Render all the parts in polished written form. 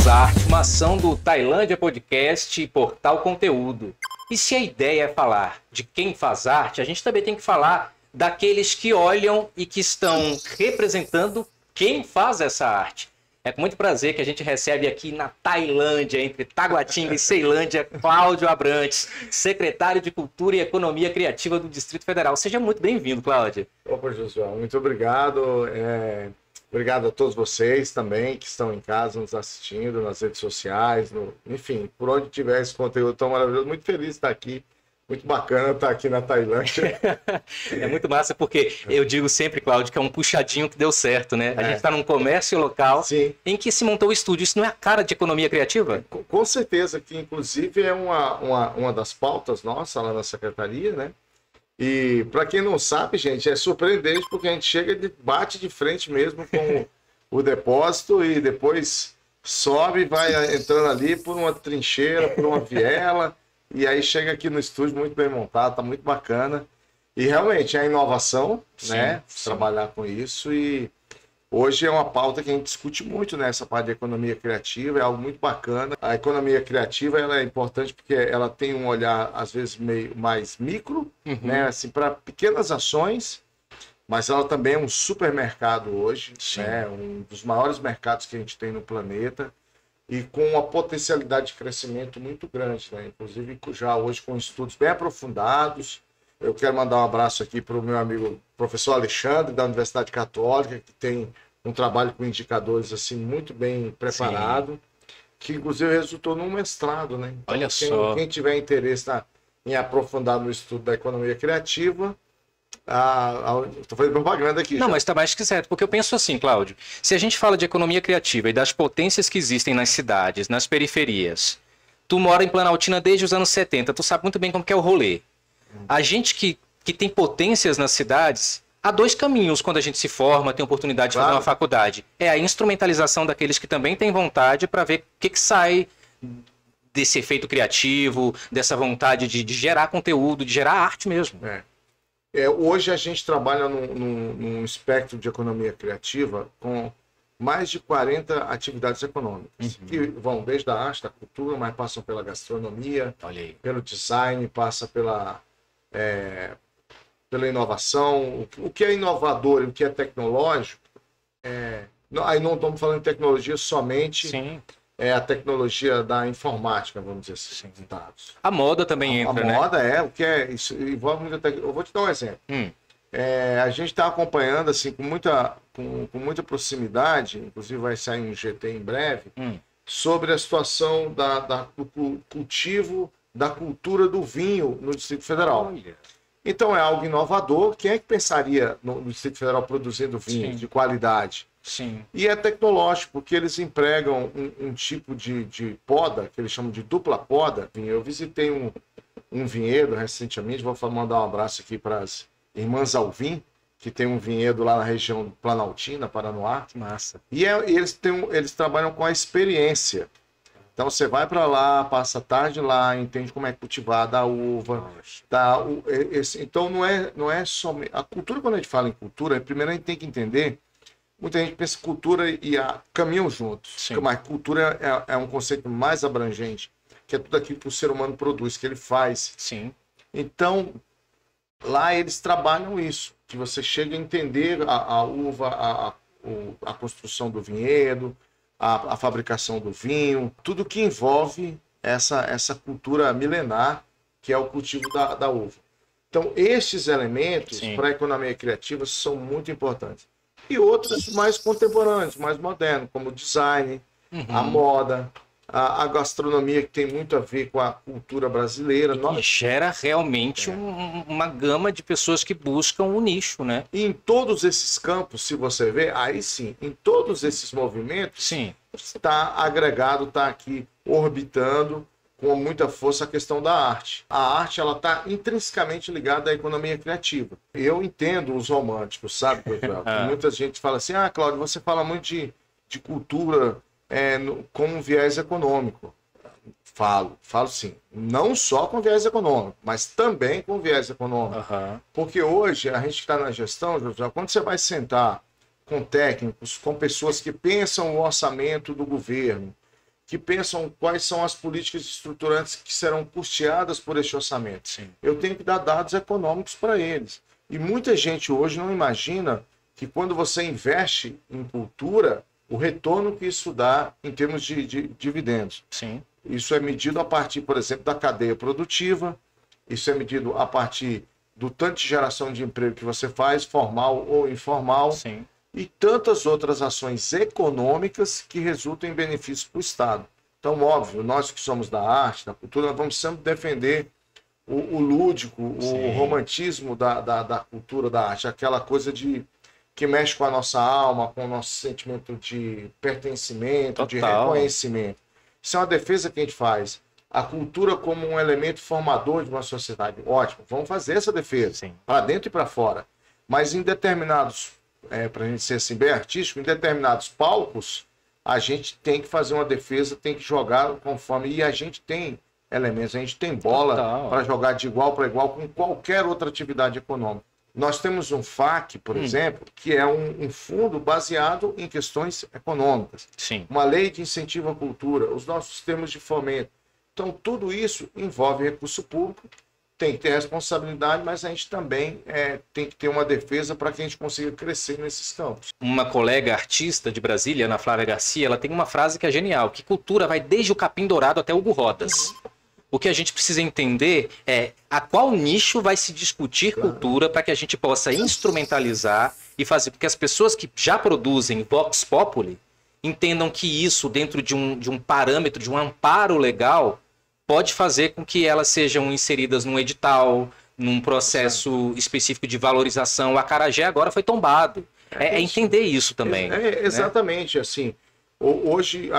faz arte, uma ação do Tailândia Podcast e Portal Conteúdo. E se a ideia é falar de quem faz arte, a gente também tem que falar daqueles que olham e que estão representando quem faz essa arte. É com muito prazer que a gente recebe aqui na Tailândia, entre Taguatinga e Ceilândia, Cláudio Abrantes, secretário de Cultura e Economia Criativa do Distrito Federal. Seja muito bem-vindo, Cláudio. Opa, Josué, muito obrigado. Obrigado a todos vocês também que estão em casa nos assistindo, nas redes sociais, enfim, por onde tiver esse conteúdo tão maravilhoso. Muito feliz de estar aqui. Muito bacana estar aqui na Tailândia. É muito massa porque eu digo sempre, Cláudio, que é um puxadinho que deu certo, né? A gente está num comércio local. Sim. Em que se montou o estúdio. Isso não é a cara de economia criativa? Com certeza, que inclusive é uma das pautas nossa lá na secretaria, né? E para quem não sabe, gente, é surpreendente porque a gente chega e bate de frente mesmo com o depósito e depois sobe e vai entrando ali por uma trincheira, por uma viela. E aí chega aqui no estúdio muito bem montado, tá muito bacana. E realmente é a inovação, sim, né? Sim. Trabalhar com isso. E hoje é uma pauta que a gente discute muito nessa parte de economia criativa, é algo muito bacana. A economia criativa ela é importante porque ela tem um olhar, às vezes, meio mais micro, né? Assim, para pequenas ações, mas ela também é um supermercado hoje, né? Um dos maiores mercados que a gente tem no planeta. E com uma potencialidade de crescimento muito grande, né? Inclusive já hoje com estudos bem aprofundados. Eu quero mandar um abraço aqui para o meu amigo professor Alexandre, da Universidade Católica, que tem um trabalho com indicadores assim muito bem preparado, que inclusive resultou num mestrado, né? Então, olha só. Quem tiver interesse em aprofundar no estudo da economia criativa, estou fazendo propaganda aqui. Não, já. mas está mais que certo, porque eu penso assim, Cláudio, se a gente fala de economia criativa e das potências que existem nas cidades, nas periferias, tu mora em Planaltina desde os anos 70, tu sabe muito bem como que é o rolê. A gente que tem potências nas cidades, há dois caminhos quando a gente se forma, tem oportunidade de fazer uma faculdade. É a instrumentalização daqueles que também têm vontade para ver o que sai desse efeito criativo, dessa vontade de gerar conteúdo, de gerar arte mesmo. Hoje a gente trabalha num espectro de economia criativa com mais de 40 atividades econômicas, que vão desde a arte, da cultura, mas passam pela gastronomia, pelo design, passa pela inovação. O que é inovador e o que é tecnológico, aí não estamos falando de tecnologia somente... Sim. É a tecnologia da informática, vamos dizer assim. Dados. A moda também entra, né? A moda o que é isso, envolve muita tecnologia. Eu vou te dar um exemplo. A gente está acompanhando assim, com muita proximidade, inclusive vai sair um GT em breve, sobre a situação do cultivo da cultura do vinho no Distrito Federal. Olha. Então é algo inovador. Quem é que pensaria no Distrito Federal produzindo vinho de qualidade? Sim. E é tecnológico, porque eles empregam um tipo de poda, que eles chamam de dupla poda. Eu visitei um vinhedo recentemente, vou mandar um abraço aqui para as irmãs Alvim, que tem um vinhedo lá na região do Planaltina, Paranoá. Massa. E eles trabalham com a experiência. Então você vai para lá, passa a tarde lá, entende como é cultivada a uva. Então não é somente... A cultura, quando a gente fala em cultura, primeiro a gente tem que entender... Muita gente pensa que cultura caminham juntos. Sim. Mas cultura é um conceito mais abrangente, que é tudo aquilo que o ser humano produz, que ele faz. Sim. Então, lá eles trabalham isso, que você chega a entender a uva, a construção do vinhedo, a fabricação do vinho, tudo que envolve essa cultura milenar, que é o cultivo da uva. Então, estes elementos para a economia criativa são muito importantes. E outros mais contemporâneos, mais modernos, como o design, a moda, a gastronomia, que tem muito a ver com a cultura brasileira. E gera realmente uma gama de pessoas que buscam o nicho, né? E em todos esses campos, se você ver, aí sim, em todos esses movimentos, está agregado, está aqui orbitando com muita força a questão da arte. A arte ela está intrinsecamente ligada à economia criativa. Eu entendo os românticos, sabe, muita gente fala assim, Cláudio, você fala muito de cultura com um viés econômico. Falo sim. Não só com viés econômico, mas também com viés econômico. Porque hoje a gente está na gestão, José, quando você vai sentar com técnicos, com pessoas que pensam o orçamento do governo, que pensam quais são as políticas estruturantes que serão custeadas por este orçamento. Sim. Eu tenho que dar dados econômicos para eles. E muita gente hoje não imagina que quando você investe em cultura, o retorno que isso dá em termos de dividendos. Sim. Isso é medido a partir, por exemplo, da cadeia produtiva, isso é medido a partir do tanto de geração de emprego que você faz, formal ou informal. Sim. E tantas outras ações econômicas que resultam em benefícios para o Estado. Então, óbvio, nós que somos da arte, da cultura, nós vamos sempre defender o lúdico, Sim. o romantismo da cultura, da arte, aquela coisa que mexe com a nossa alma, com o nosso sentimento de pertencimento, de Total. reconhecimento. Isso é uma defesa que a gente faz. A cultura como um elemento formador de uma sociedade. Ótimo, vamos fazer essa defesa, para dentro e para fora. Mas em determinados para a gente ser assim, bem artístico, em determinados palcos, a gente tem que fazer uma defesa, tem que jogar conforme. E a gente tem elementos, a gente tem bola para jogar de igual para igual com qualquer outra atividade econômica. Nós temos um FAC, por exemplo, que é um fundo baseado em questões econômicas. Sim. Uma lei de incentivo à cultura, os nossos termos de fomento. Então, tudo isso envolve recurso público. Tem que ter responsabilidade, mas a gente também tem que ter uma defesa para que a gente consiga crescer nesses campos. Uma colega artista de Brasília, Ana Flávia Garcia, ela tem uma frase que é genial, que cultura vai desde o capim dourado até o Hugo Rodas. O que a gente precisa entender é a qual nicho vai se discutir cultura para que a gente possa instrumentalizar e fazer com que as pessoas que já produzem Vox Populi entendam que isso, dentro de um parâmetro, de um amparo legal, pode fazer com que elas sejam inseridas num edital, num processo específico de valorização. O acarajé agora foi tombado. É entender isso também. Exatamente, né? Assim, hoje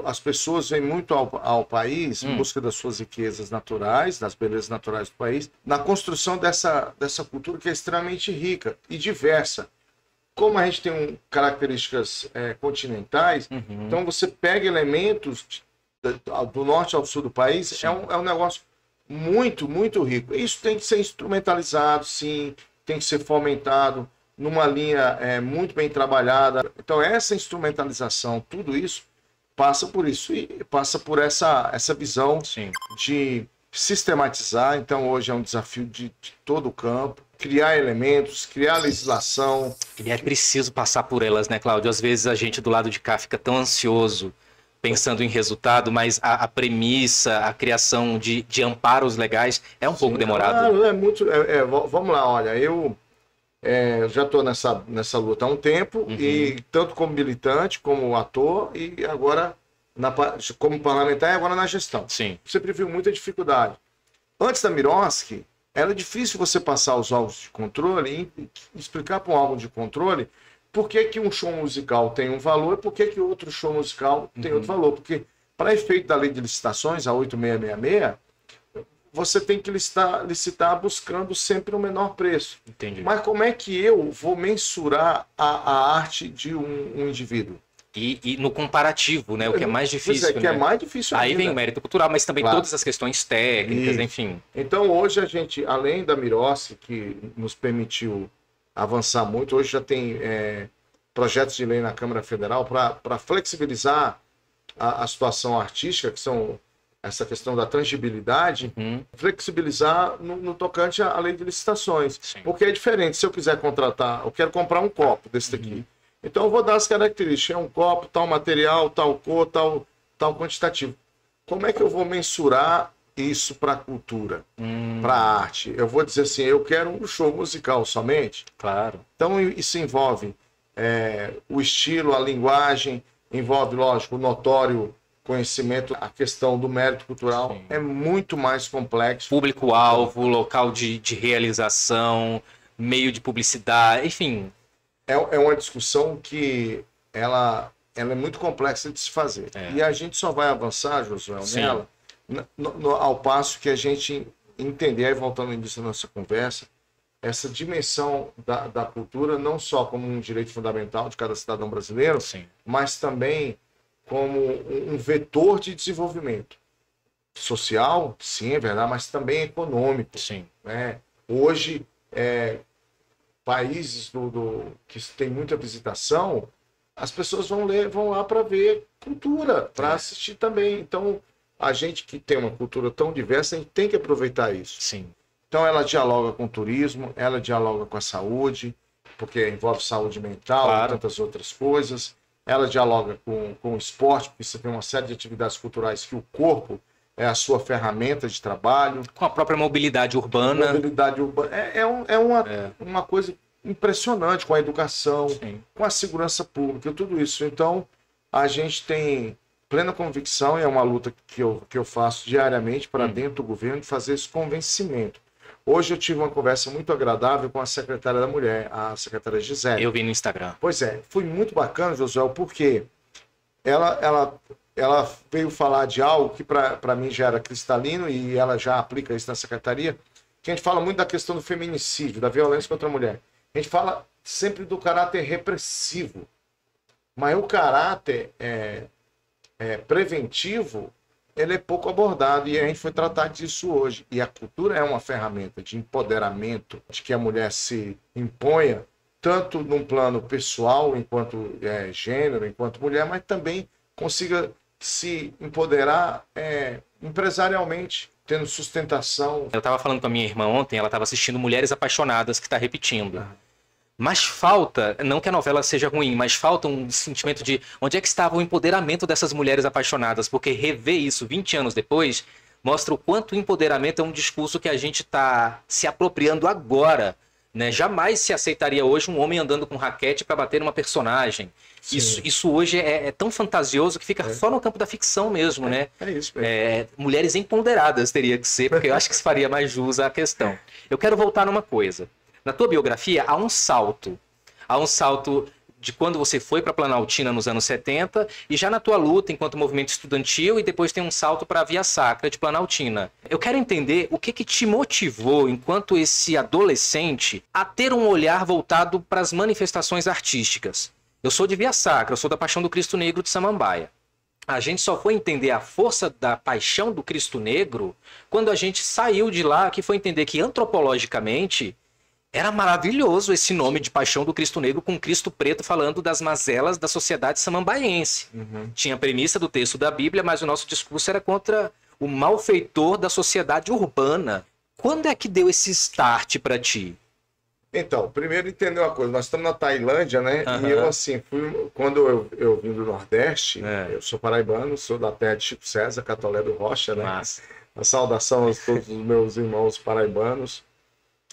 as pessoas vêm muito ao país em busca das suas riquezas naturais, das belezas naturais do país, na construção dessa cultura que é extremamente rica e diversa. Como a gente tem características continentais, então você pega elementos do norte ao sul do país, é um negócio muito, muito rico. Isso tem que ser instrumentalizado, sim, tem que ser fomentado numa linha muito bem trabalhada. Então, essa instrumentalização, tudo isso, passa por isso. E passa por essa visão de sistematizar. Então, hoje é um desafio de todo o campo. Criar elementos, criar legislação. E é preciso passar por elas, né, Cláudio? Às vezes a gente do lado de cá fica tão ansioso pensando em resultado, mas a premissa, a criação de amparos legais é um pouco demorado. Claro, é muito. Vamos lá, olha, eu já estou nessa luta há um tempo, e tanto como militante, como ator, e agora como parlamentar e agora na gestão. Sim. Você previu muita dificuldade. Antes da Miroski, era difícil você passar os órgãos de controle e explicar para um órgão de controle por que um show musical tem um valor e por que outro show musical tem outro valor. Porque, para efeito da lei de licitações, a 8666, você tem que licitar buscando sempre o menor preço. Entendi. Mas como é que eu vou mensurar a arte de um indivíduo? E no comparativo, né? O que é mais difícil. Que é mais difícil ainda. Aí ainda. vem o mérito cultural, mas também todas as questões técnicas, enfim. Então, hoje a gente, além da Miroski, que nos permitiu avançar muito, hoje já tem projetos de lei na Câmara Federal para flexibilizar a situação artística, que são essa questão da tangibilidade, flexibilizar no tocante à lei de licitações. Sim. Porque é diferente, se eu quiser contratar, eu quero comprar um copo desse daqui. Então eu vou dar as características, é um copo, tal material, tal cor, tal quantitativo. Como é que eu vou mensurar isso para a cultura, para a arte? Eu vou dizer assim, eu quero um show musical somente? Claro. Então isso envolve o estilo, a linguagem, envolve, lógico, o notório conhecimento, a questão do mérito cultural. É muito mais complexo. Público-alvo, local de realização, meio de publicidade, enfim. É uma discussão que ela é muito complexa de se fazer. E a gente só vai avançar, Josué, nela, ao passo que a gente entender, aí voltando ao início da nossa conversa, essa dimensão da cultura, não só como um direito fundamental de cada cidadão brasileiro, mas também como um vetor de desenvolvimento social, sim, é verdade, mas também econômico. Sim. Né? Hoje, países que têm muita visitação, as pessoas vão lá para ver cultura, para assistir também. Então, a gente que tem uma cultura tão diversa, a gente tem que aproveitar isso. Sim. Então, ela dialoga com o turismo, ela dialoga com a saúde, porque envolve saúde mental e tantas outras coisas. Ela dialoga com o esporte, porque você tem uma série de atividades culturais que o corpo é a sua ferramenta de trabalho. Com a própria mobilidade urbana. Mobilidade urbana. Uma coisa impressionante, com a educação, com a segurança pública, tudo isso. Então, a gente tem plena convicção, e é uma luta que eu faço diariamente para dentro do governo, de fazer esse convencimento. Hoje eu tive uma conversa muito agradável com a secretária da Mulher, a secretária Gisele. Eu vi no Instagram. Pois é, foi muito bacana, Josué, porque ela veio falar de algo que para mim já era cristalino, e ela já aplica isso na secretaria, que a gente fala muito da questão do feminicídio, da violência contra a mulher. A gente fala sempre do caráter repressivo, mas o caráter preventivo, ele é pouco abordado, e a gente foi tratar disso hoje. E a cultura é uma ferramenta de empoderamento, de que a mulher se imponha, tanto num plano pessoal, enquanto gênero, enquanto mulher, mas também consiga se empoderar empresarialmente, tendo sustentação. Eu estava falando com a minha irmã ontem, ela estava assistindo Mulheres Apaixonadas, que está repetindo. Mas falta, não que a novela seja ruim, mas falta um sentimento de onde é que estava o empoderamento dessas mulheres apaixonadas, porque rever isso 20 anos depois mostra o quanto o empoderamento é um discurso que a gente está se apropriando agora, né? Jamais se aceitaria hoje um homem andando com raquete para bater numa personagem. Isso hoje é tão fantasioso que fica só no campo da ficção mesmo, né? É isso mesmo. Mulheres empoderadas teria que ser, porque eu acho que se faria mais jus à questão. Eu quero voltar numa coisa. Na tua biografia há um salto. Há um salto de quando você foi para Planaltina nos anos 70 e já na tua luta enquanto movimento estudantil, e depois tem um salto para a Via Sacra de Planaltina. Eu quero entender o que te motivou, enquanto esse adolescente, a ter um olhar voltado para as manifestações artísticas. Eu sou de Via Sacra, eu sou da Paixão do Cristo Negro de Samambaia. A gente só foi entender a força da paixão do Cristo Negro quando a gente saiu de lá, que foi entender que antropologicamente era maravilhoso esse nome de Paixão do Cristo Negro, com Cristo preto falando das mazelas da sociedade samambaiense. Tinha a premissa do texto da Bíblia, mas o nosso discurso era contra o malfeitor da sociedade urbana. Quando é que deu esse start para ti? Então, primeiro entender uma coisa, nós estamos na Tailândia, né? E eu, assim, quando eu vim do Nordeste, eu sou paraibano, sou da terra de Chico César, Catolé do Rocha, né? Uma saudação a todos os meus irmãos paraibanos.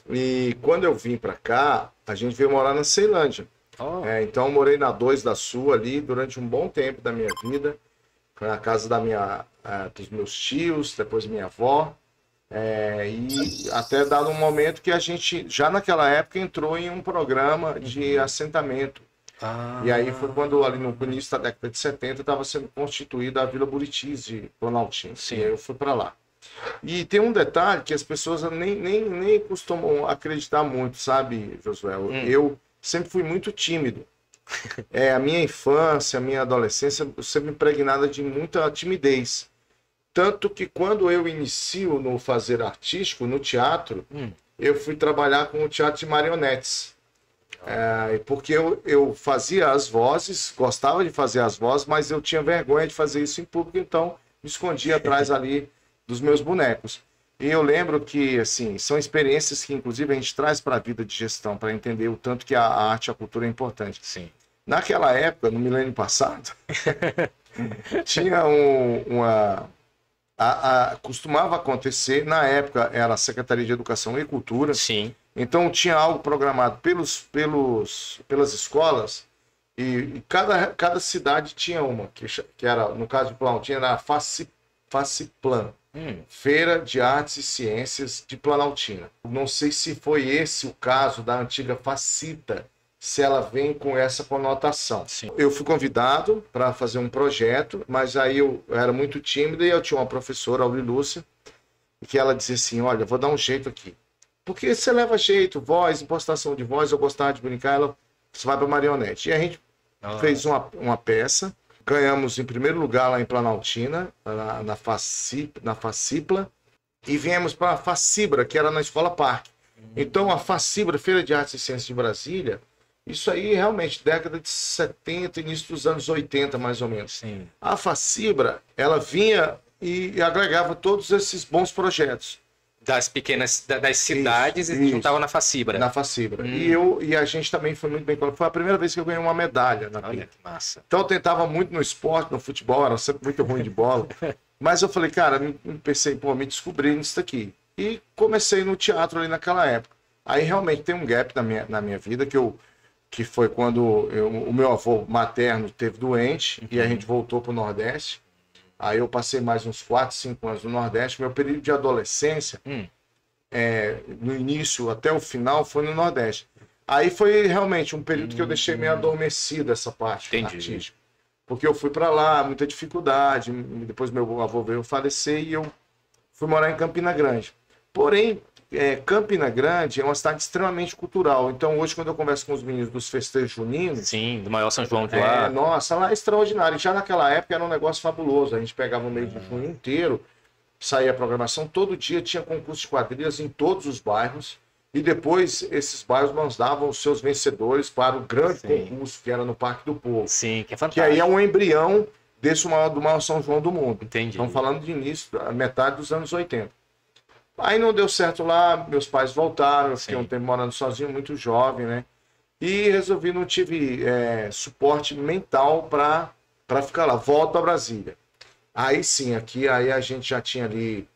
E quando eu vim para cá, a gente veio morar na Ceilândia. Então eu morei na 2 da Sul ali durante um bom tempo da minha vida, na casa dos meus tios, depois minha avó. E até dado um momento que a gente, já naquela época, entrou em um programa de assentamento. E aí foi quando, ali no início da década de 70, estava sendo constituída a Vila Buritis de Planaltina. E aí eu fui para lá. E tem um detalhe que as pessoas nem costumam acreditar muito, sabe, Josué? Eu sempre fui muito tímido. A minha infância, a minha adolescência, sempre impregnada de muita timidez. Tanto que quando eu inicio no fazer artístico, no teatro, eu fui trabalhar com o teatro de marionetes. Porque eu fazia as vozes, gostava de fazer as vozes, mas eu tinha vergonha de fazer isso em público, então me escondia atrás ali dos meus bonecos. E eu lembro que, assim, são experiências que, inclusive, a gente traz para a vida de gestão, para entender o tanto que a arte e a cultura é importante. Naquela época, no milênio passado, tinha costumava acontecer, na época era a Secretaria de Educação e Cultura, então tinha algo programado pelas escolas, e cada cidade tinha uma, que era, no caso de Planaltina, era a Faciplan, Feira de Artes e Ciências de Planaltina. Não sei se foi esse o caso da antiga Facita, se ela vem com essa conotação. Eu fui convidado para fazer um projeto, mas aí eu era muito tímido, e eu tinha uma professora, Aurilúcia, que ela dizia assim, olha, vou dar um jeito aqui. Porque você leva jeito, voz, impostação de voz, eu gostava de brincar, você vai para marionete. E a gente fez uma peça, ganhamos em primeiro lugar lá em Planaltina, na Facipla, e viemos para a Facibra, que era na Escola Parque. Então a Facibra, Feira de Artes e Ciências de Brasília, Isso aí, realmente, década de 70, início dos anos 80, mais ou menos. Sim. A Facibra, ela vinha e agregava todos esses bons projetos. Das pequenas, das cidades Isso, e juntava na Facibra. Na Facibra. E a gente também foi muito bem colocado. Foi a primeira vez que eu ganhei uma medalha na Olha vida. que massa. Então eu tentava muito no esporte, no futebol, era sempre muito ruim de bola. Mas eu falei, cara, pensei, pô, me descobri nisso aqui. E comecei no teatro ali naquela época. Aí realmente tem um gap na minha vida que foi quando o meu avô materno teve doente e a gente voltou para o Nordeste. Aí eu passei mais uns 4, 5 anos no Nordeste. Meu período de adolescência, no início até o final, foi no Nordeste. Aí foi realmente um período que eu deixei meio adormecido essa parte artística. Porque eu fui para lá, muita dificuldade. Depois meu avô veio falecer e eu fui morar em Campina Grande. Porém, Campina Grande é uma cidade extremamente cultural. Então, hoje, quando eu converso com os meninos dos festejos juninos... Sim, do maior São João de lá. Nossa, lá é extraordinário. Já naquela época era um negócio fabuloso. A gente pegava o mês de junho inteiro, saía a programação, todo dia tinha concurso de quadrilhas em todos os bairros. E depois, esses bairros mandavam os seus vencedores para o grande concurso, que era no Parque do Povo. Sim, que é fantástico. Que aí é um embrião do maior São João do mundo. Entendi. Estamos falando de início, metade dos anos 80. Aí não deu certo lá, meus pais voltaram, eu fiquei um tempo morando sozinho, muito jovem, né? E resolvi, não tive suporte mental para ficar lá. Volto para Brasília. Aí sim, aí a gente já tinha ali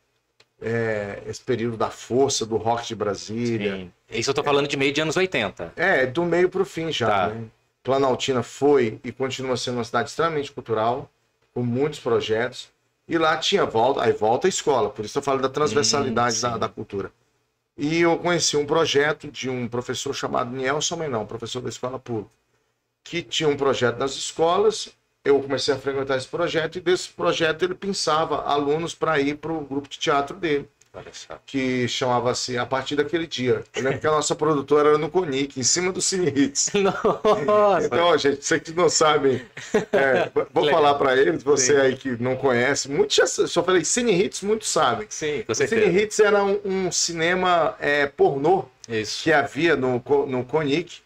esse período da força, do rock de Brasília. Sim. Isso eu tô falando de meio de anos 80. Do meio para o fim já, né? Planaltina foi e continua sendo uma cidade extremamente cultural, com muitos projetos. E lá tinha volta à escola, por isso eu falo da transversalidade da cultura. E eu conheci um projeto de um professor chamado Nielson Menão, professor da escola pública, que tinha um projeto nas escolas. Eu comecei a frequentar esse projeto e desse projeto ele pensava alunos para ir para o grupo de teatro dele, que chamava-se A Partir Daquele Dia. Eu lembro que a nossa produtora era no Conic, em cima do Cine Hits. Nossa! Então, gente, você que não sabe, vou falar para eles, você aí que não conhece, muitos já, só falei Cine Hits, muitos sabem. Sim, com certeza. Cine Hits era um cinema pornô que havia no Conic,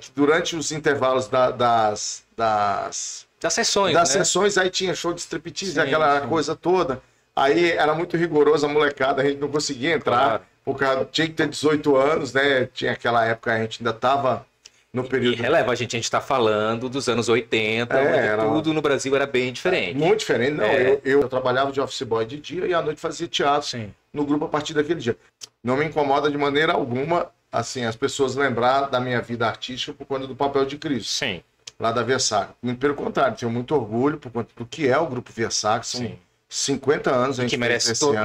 que durante os intervalos das sessões, das sessões, aí tinha show de striptease, aquela coisa toda. Aí era muito rigoroso a molecada, a gente não conseguia entrar, porque tinha que ter 18 anos, né? Tinha aquela época, a gente ainda estava no período... E releva, a gente está falando dos anos 80, onde tudo no Brasil era bem diferente. Muito diferente, não. Eu trabalhava de office boy de dia e à noite fazia teatro no grupo a partir daquele dia. Não me incomoda de maneira alguma, assim, as pessoas lembrar da minha vida artística por conta do Papel de Cristo. Sim. Lá da Via Sacra. Muito pelo contrário, tenho muito orgulho por conta do que é o Grupo Via Sacra. São 50 anos a gente que merece todo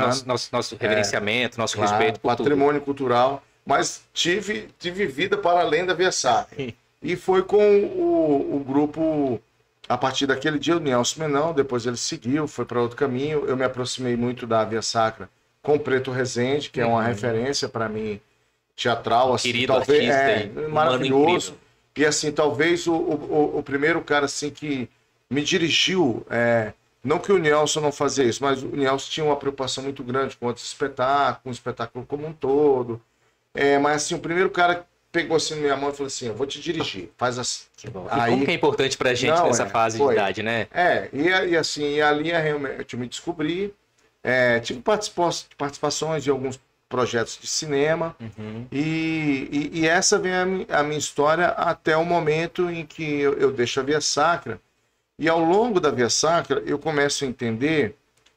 nosso reverenciamento, nosso respeito por patrimônio cultural, mas tive vida para além da Via Sacra. E foi com o grupo, a partir daquele dia, o Nielson Menão, depois ele seguiu, foi para outro caminho. Eu me aproximei muito da Via Sacra com o Preto Rezende, que é uma referência para mim teatral, assim, querido talvez artista, maravilhoso. E assim, talvez o primeiro cara assim que me dirigiu, não que o Nielson não fazia isso, mas o Nielson tinha uma preocupação muito grande com outros espetáculos, com o espetáculo como um todo. Mas assim, o primeiro cara que pegou assim na minha mão e falou assim, eu vou te dirigir, faz assim. Que bom. E como que é importante pra gente nessa fase de idade, né? E assim, ali realmente eu me descobri, tive participações de alguns projetos de cinema, e essa vem a minha história até o momento em que eu deixo a Via Sacra, e ao longo da Via Sacra eu começo a entender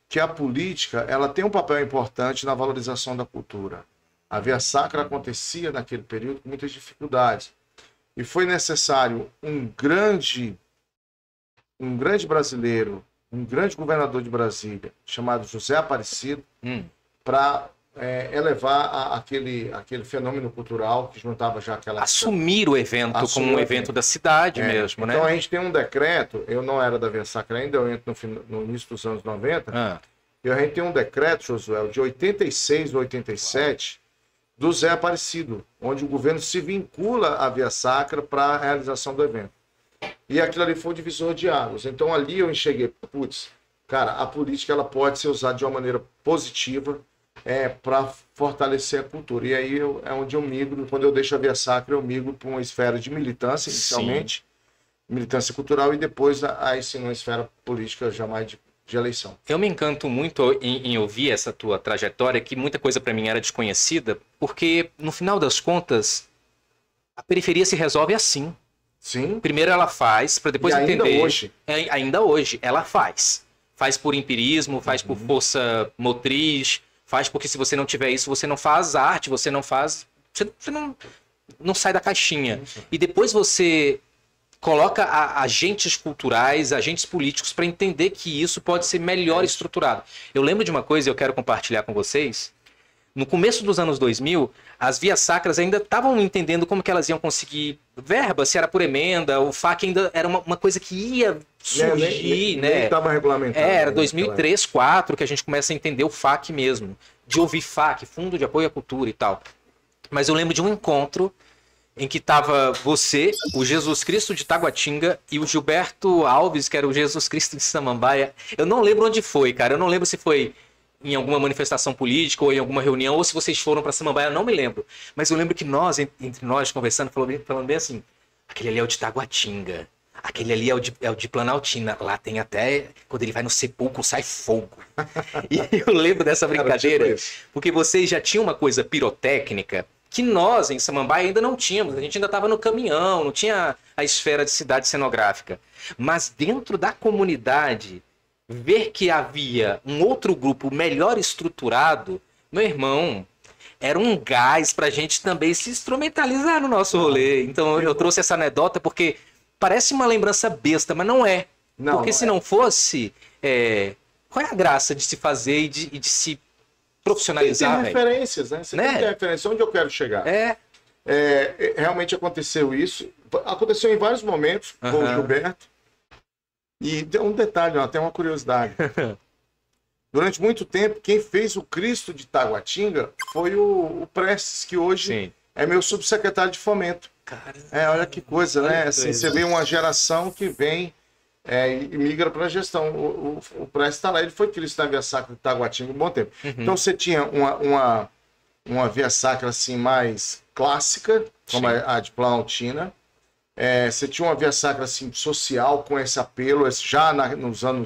que a política ela tem um papel importante na valorização da cultura. A Via Sacra acontecia naquele período com muitas dificuldades, e foi necessário um grande brasileiro, um grande governador de Brasília, chamado José Aparecido, para elevar aquele fenômeno cultural que juntava já aquela... Assumir o evento como um evento da cidade mesmo, né? Então a gente tem um decreto, eu não era da Via Sacra ainda, eu entro no início dos anos 90, e a gente tem um decreto, Josué, de 86 ou 87, do Zé Aparecido, onde o governo se vincula à Via Sacra para a realização do evento. E aquilo ali foi um divisor de águas. Então ali eu enxerguei, cara, a política ela pode ser usada de uma maneira positiva, para fortalecer a cultura. E aí é onde eu migro, quando eu deixo a Via Sacra, eu migro para uma esfera de militância, inicialmente, militância cultural, e depois aí sim uma esfera política jamais de eleição. Eu me encanto muito em ouvir essa tua trajetória, que muita coisa para mim era desconhecida, porque no final das contas, a periferia se resolve assim. Sim. Primeiro ela faz, para depois e entender. Ainda hoje. Ainda hoje, ela faz. Faz por empirismo, faz por força motriz, faz porque se você não tiver isso, você não faz arte, você não faz. Você não sai da caixinha. E depois você coloca agentes culturais, agentes políticos para entender que isso pode ser melhor estruturado. Eu lembro de uma coisa e eu quero compartilhar com vocês. No começo dos anos 2000, as vias sacras ainda estavam entendendo como que elas iam conseguir verba, se era por emenda, o FAC ainda era uma coisa que ia surgir, né? Nem estava regulamentado. Era 2003, 2004 que a gente começa a entender o FAC mesmo, de ouvir FAC, Fundo de Apoio à Cultura e tal. Mas eu lembro de um encontro em que estava você, o Jesus Cristo de Taguatinga e o Gilberto Alves, que era o Jesus Cristo de Samambaia. Eu não lembro onde foi, cara. Eu não lembro se foi em alguma manifestação política ou em alguma reunião, ou se vocês foram para Samambaia, eu não me lembro. Mas eu lembro que nós, entre nós, conversando, falando bem assim, aquele ali é o de Taguatinga, aquele ali é o de Planaltina, lá tem até, quando ele vai no sepulcro, sai fogo. E eu lembro dessa brincadeira, porque vocês já tinham uma coisa pirotécnica, que nós, em Samambaia, ainda não tínhamos. A gente ainda estava no caminhão, não tinha a esfera de cidade cenográfica. Mas dentro da comunidade, ver que havia um outro grupo melhor estruturado, meu irmão, era um gás para a gente também se instrumentalizar no nosso rolê. Então eu trouxe essa anedota porque parece uma lembrança besta, mas não é. Porque se não fosse, qual é a graça de se fazer e de se profissionalizar? Tem referências, né? Você tem que ter referência. Onde eu quero chegar? Realmente aconteceu isso. Aconteceu em vários momentos com o Gilberto. E tem um detalhe, até uma curiosidade. Durante muito tempo, quem fez o Cristo de Taguatinga foi o Prestes, que hoje é meu subsecretário de fomento. Olha que coisa, né? Assim, você vê uma geração que vem e migra para a gestão. O Prestes está lá, ele foi Cristo na Via Sacra de Taguatinga um bom tempo. Então você tinha uma Via Sacra assim, mais clássica, como a de Planaltina. Você tinha uma Via Sacra assim, social, com esse apelo, já no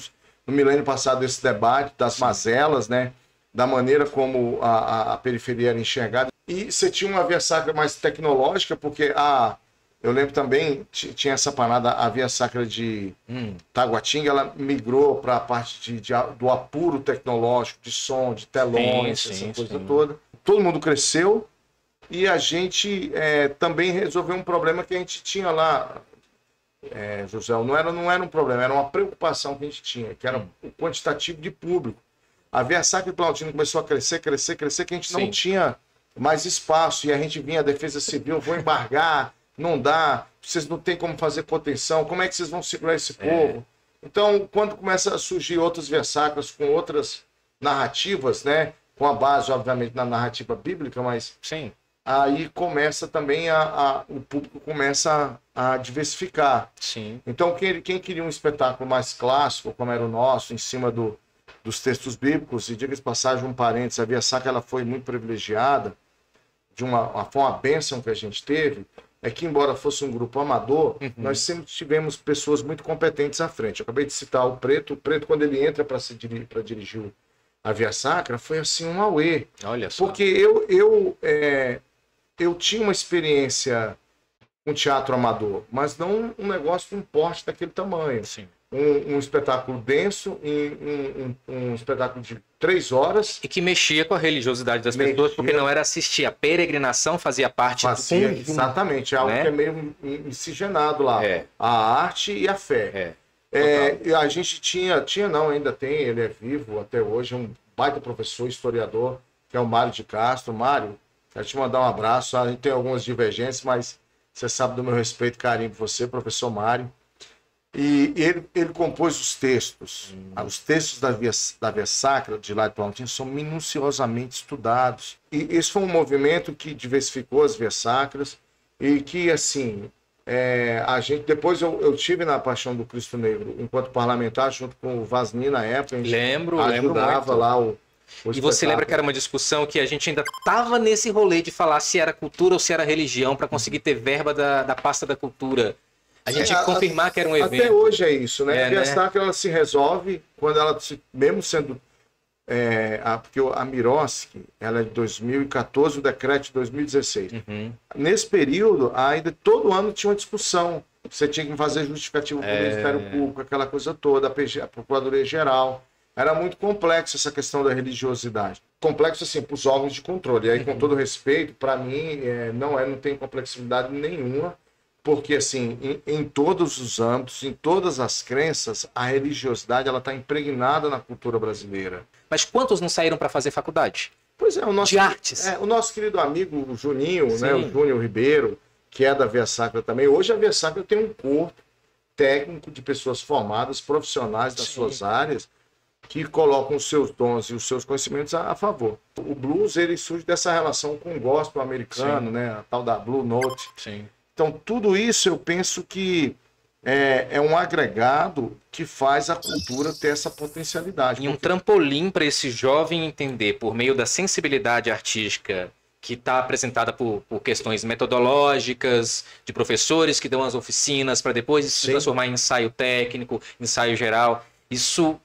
milênio passado, esse debate das mazelas, né? Da maneira como a periferia era enxergada. E você tinha uma Via Sacra mais tecnológica, porque eu lembro também, tinha essa parada, a Via Sacra de Taguatinga, ela migrou para a parte do apuro tecnológico, de som, de telões, essa coisa toda. Todo mundo cresceu. E a gente também resolveu um problema que a gente tinha lá, José, não era um problema, era uma preocupação que a gente tinha, que era o quantitativo de público. A Via Sacra de Planaltina começou a crescer, que a gente não tinha mais espaço, e a gente vinha, a Defesa Civil, vou embargar, não dá, vocês não têm como fazer contenção, como é que vocês vão segurar esse povo? Então, quando começa a surgir outras Via Sacras com outras narrativas, né, com a base, obviamente, na narrativa bíblica, mas... Aí começa também o público começa a diversificar. Então, quem queria um espetáculo mais clássico, como era o nosso, em cima dos textos bíblicos, e diga-se de passagem, um parênteses, a Via Sacra ela foi muito privilegiada, foi uma bênção que a gente teve, que embora fosse um grupo amador, nós sempre tivemos pessoas muito competentes à frente. Eu acabei de citar o Preto. O Preto, quando ele entra para dirigir a Via Sacra, foi assim um auê. Olha só. Porque eu tinha uma experiência com teatro amador, mas não um negócio de um porte daquele tamanho. Um espetáculo denso, um espetáculo de 3 horas. E que mexia com a religiosidade das pessoas, porque não era assistir. A peregrinação fazia parte do conjunto. Exatamente, é algo que é meio miscigenado lá. A arte e a fé. A gente ainda tem, ele é vivo até hoje, é um baita professor, historiador, que é o Mário de Castro. Mário, quero te mandar um abraço. A gente tem algumas divergências, mas você sabe do meu respeito e carinho por você, professor Mário. E ele compôs os textos. Os textos da Via Sacra, de lá de Planaltina, são minuciosamente estudados. E esse foi um movimento que diversificou as Vias Sacras e que, assim, a gente... Depois eu tive na Paixão do Cristo Negro, enquanto parlamentar, junto com o Vasni na época. A gente lembro ajudava muito. lá O E você lembra que era uma discussão que a gente ainda estava nesse rolê de falar se era cultura ou se era religião para conseguir ter verba da pasta da cultura. A gente tinha que confirmar que era um evento. Até hoje é isso, né? É, A Via Sacra ela se resolve quando ela, mesmo sendo... porque a Miroski, ela é de 2014, o decreto de 2016. Nesse período, ainda todo ano tinha uma discussão. Você tinha que fazer justificativo para o Ministério Público, aquela coisa toda, a Procuradoria Geral. Era muito complexo essa questão da religiosidade. Complexo, assim, para os órgãos de controle. E aí, com todo respeito, para mim, não tem complexidade nenhuma, porque, assim, em todos os âmbitos, em todas as crenças, a religiosidade ela está impregnada na cultura brasileira. Mas quantos não saíram para fazer faculdade? Pois é, de artes. O nosso querido amigo o Juninho, né, o Júnior Ribeiro, que é da Via Sacra também. Hoje a Via Sacra tem um corpo técnico de pessoas formadas, profissionais das suas áreas, que colocam os seus dons e os seus conhecimentos a favor. O blues, ele surge dessa relação com o gospel americano, né, a tal da Blue Note. Sim. Então, tudo isso eu penso que é um agregado que faz a cultura ter essa potencialidade. E um trampolim para esse jovem entender, por meio da sensibilidade artística que está apresentada por questões metodológicas, de professores que dão as oficinas para depois isso se transformar em ensaio técnico, ensaio geral. Isso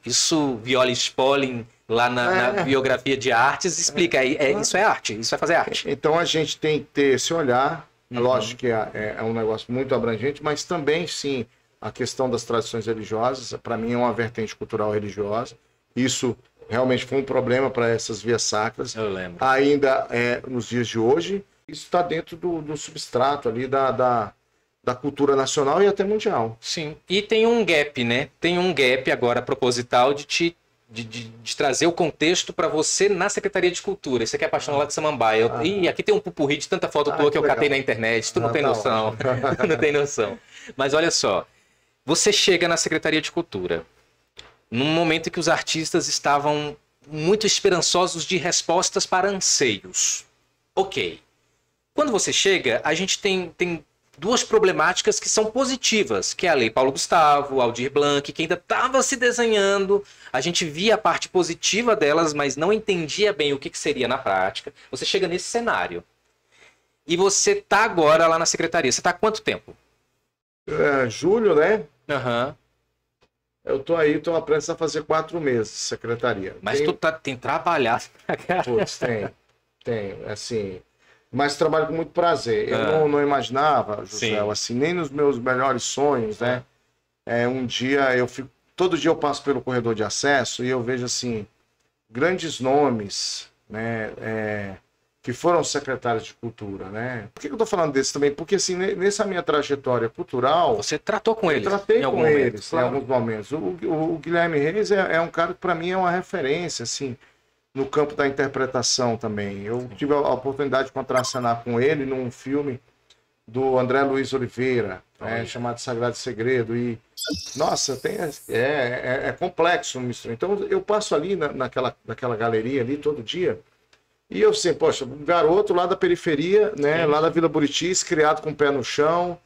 Viola Spolin, lá na biografia de artes, explica. Isso é arte, isso é fazer arte. Então a gente tem que ter esse olhar. Lógico que é um negócio muito abrangente, mas também, sim, a questão das tradições religiosas, para mim, é uma vertente cultural religiosa. Isso realmente foi um problema para essas vias sacras. Eu lembro. Ainda nos dias de hoje, isso está dentro do substrato ali da cultura nacional e até mundial. Sim, e tem um gap, né? Tem um gap agora proposital de trazer o contexto para você na Secretaria de Cultura. Você que é apaixonado lá de Samambaia. E aqui tem um pupurri de tanta foto tua que eu catei na internet. Tu não tem noção. Não tem noção. Mas olha só. Você chega na Secretaria de Cultura num momento em que os artistas estavam muito esperançosos de respostas para anseios. Ok. Quando você chega, a gente tem duas problemáticas que são positivas, que é a Lei Paulo Gustavo, Aldir Blanc, que ainda estava se desenhando. A gente via a parte positiva delas, mas não entendia bem o que seria na prática. Você chega nesse cenário. E você está agora lá na secretaria. Você está há quanto tempo? Julho, né? Aham. Eu tô prestes a fazer 4 meses de secretaria. Mas tu tem trabalhado pra caralho. Putz, tem, assim... Mas trabalho com muito prazer. Eu não imaginava, José, assim, nem nos meus melhores sonhos, né? Um dia todo dia eu passo pelo corredor de acesso e eu vejo, assim, grandes nomes, né? Que foram secretários de cultura, né? Por que eu tô falando desse também? Porque, assim, nessa minha trajetória cultural... Você tratou com eles? Eu tratei com eles claro. Em alguns momentos. O Guilherme Reis é um cara que, para mim, é uma referência, assim... no campo da interpretação também. Eu tive a oportunidade de contracenar com ele num filme do André Luiz Oliveira, chamado Sagrado Segredo. E, nossa, é complexo isso. Então, eu passo ali naquela galeria ali todo dia, e eu sei, poxa, um garoto lá da periferia, né, lá da Vila Buritis, criado com o pé no chão,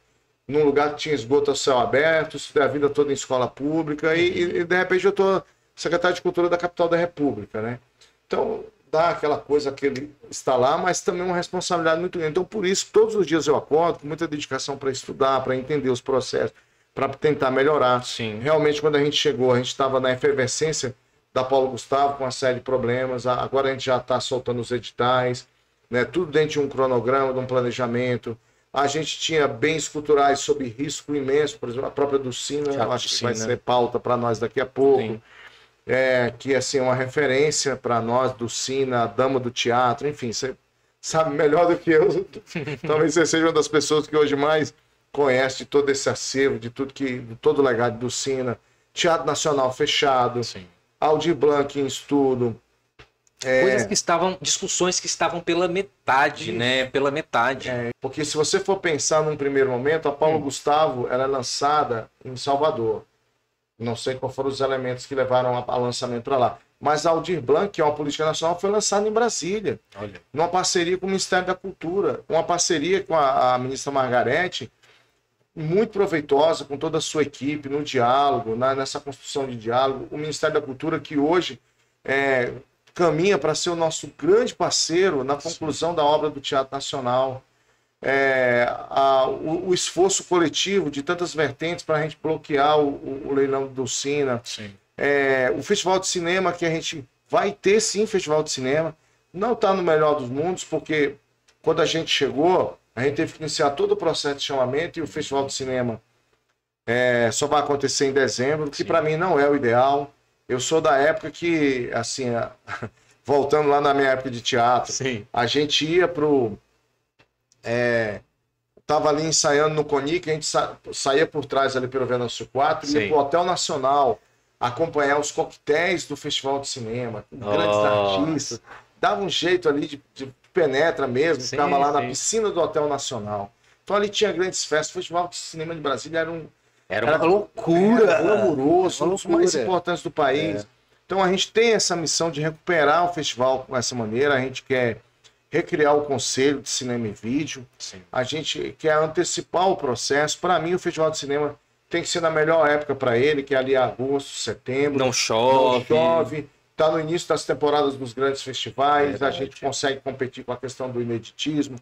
num lugar que tinha esgoto a céu aberto, estudei a vida toda em escola pública, e de repente eu tô secretário de Cultura da capital da República, né? Então, dá aquela coisa que ele está lá, mas também uma responsabilidade muito grande. Então, por isso, todos os dias eu acordo com muita dedicação para estudar, para entender os processos, para tentar melhorar. Sim. Realmente, quando a gente chegou, a gente estava na efervescência da Paulo Gustavo, com uma série de problemas. Agora a gente já está soltando os editais, né? Tudo dentro de um cronograma, de um planejamento. A gente tinha bens culturais sob risco imenso, por exemplo, a própria Dulcina, eu acho que vai ser pauta para nós daqui a pouco. Sim. Que assim, é uma referência para nós, Dulcina, a dama do teatro, enfim, você sabe melhor do que eu. Talvez você seja uma das pessoas que hoje mais conhece de todo esse acervo, de todo o legado de Dulcina. Teatro Nacional fechado, Sim. Aldir Blanc em estudo. Coisas que discussões que estavam pela metade, né? Pela metade. Porque se você for pensar num primeiro momento, a Paulo Gustavo ela é lançada em Salvador. Não sei quais foram os elementos que levaram ao lançamento para lá. Mas a Aldir Blanc, que é uma política nacional, foi lançada em Brasília. Olha. Numa parceria com o Ministério da Cultura. Uma parceria com a ministra Margarete, muito proveitosa, com toda a sua equipe, no diálogo, nessa construção de diálogo. O Ministério da Cultura, que hoje caminha para ser o nosso grande parceiro na conclusão da obra do Teatro Nacional. O esforço coletivo de tantas vertentes para a gente bloquear o leilão do Sina. O festival de cinema, que a gente vai ter sim festival de cinema, não está no melhor dos mundos, porque quando a gente chegou, a gente teve que iniciar todo o processo de chamamento e o festival de cinema só vai acontecer em dezembro, que para mim não é o ideal. Eu sou da época que, assim, voltando lá na minha época de teatro, a gente ia pro... Tava ali ensaiando no Conic, a gente saía por trás ali pelo Venâncio 4, ia pro Hotel Nacional acompanhar os coquetéis do Festival de Cinema, com grandes artistas, dava um jeito ali de penetra mesmo, ficava lá na piscina do Hotel Nacional. Então ali tinha grandes festas, o Festival de Cinema de Brasília era uma loucura, era glamouroso, um dos mais importantes do país. Então a gente tem essa missão de recuperar o festival com essa maneira, a gente quer recriar o Conselho de Cinema e Vídeo. A gente quer antecipar o processo. Para mim, o Festival de Cinema tem que ser na melhor época para ele, que é ali agosto, setembro. Não chove. Está no início das temporadas dos grandes festivais. A gente consegue competir com a questão do ineditismo.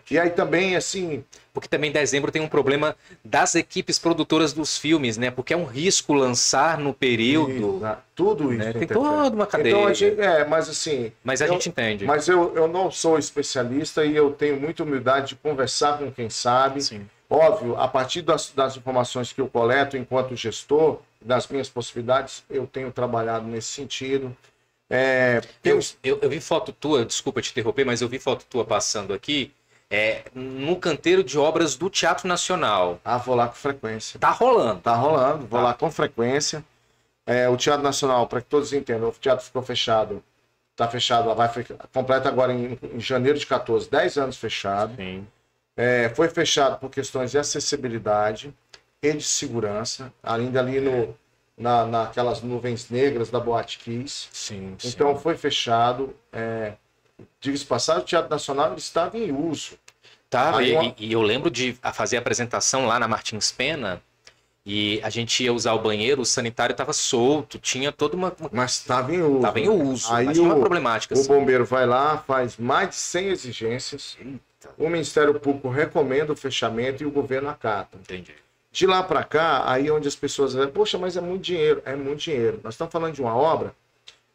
E aí também, assim... Porque também em dezembro tem um problema das equipes produtoras dos filmes, né? Porque é um risco lançar no período. Tudo isso. Né? Tem toda uma cadeia. Então, mas assim... Mas a gente entende. Mas eu não sou especialista e eu tenho muita humildade de conversar com quem sabe. Óbvio, a partir das informações que eu coleto enquanto gestor, das minhas possibilidades, eu tenho trabalhado nesse sentido. Eu vi foto tua, desculpa te interromper, mas eu vi foto tua passando aqui, no canteiro de obras do Teatro Nacional. Vou lá com frequência. Tá rolando. Tá rolando, vou lá com frequência. O Teatro Nacional, para que todos entendam, o teatro ficou fechado. Está fechado, completa agora em janeiro de 14, 10 anos fechado. Foi fechado por questões de acessibilidade e de segurança, ainda ali naquelas nuvens negras da Boate Kiss. Então foi fechado. Diga-se passagem, o Teatro Nacional ele estava em uso. E eu lembro de fazer a apresentação lá na Martins Pena, e a gente ia usar o banheiro, o sanitário estava solto, tinha toda uma... Mas estava em uso. Estava em uso, aí mas tinha uma problemática. O bombeiro vai lá, faz mais de 100 exigências, o Ministério Público recomenda o fechamento e o governo acata. Entendi. De lá para cá, aí onde as pessoas dizem, poxa, mas é muito dinheiro. É muito dinheiro. Nós estamos falando de uma obra,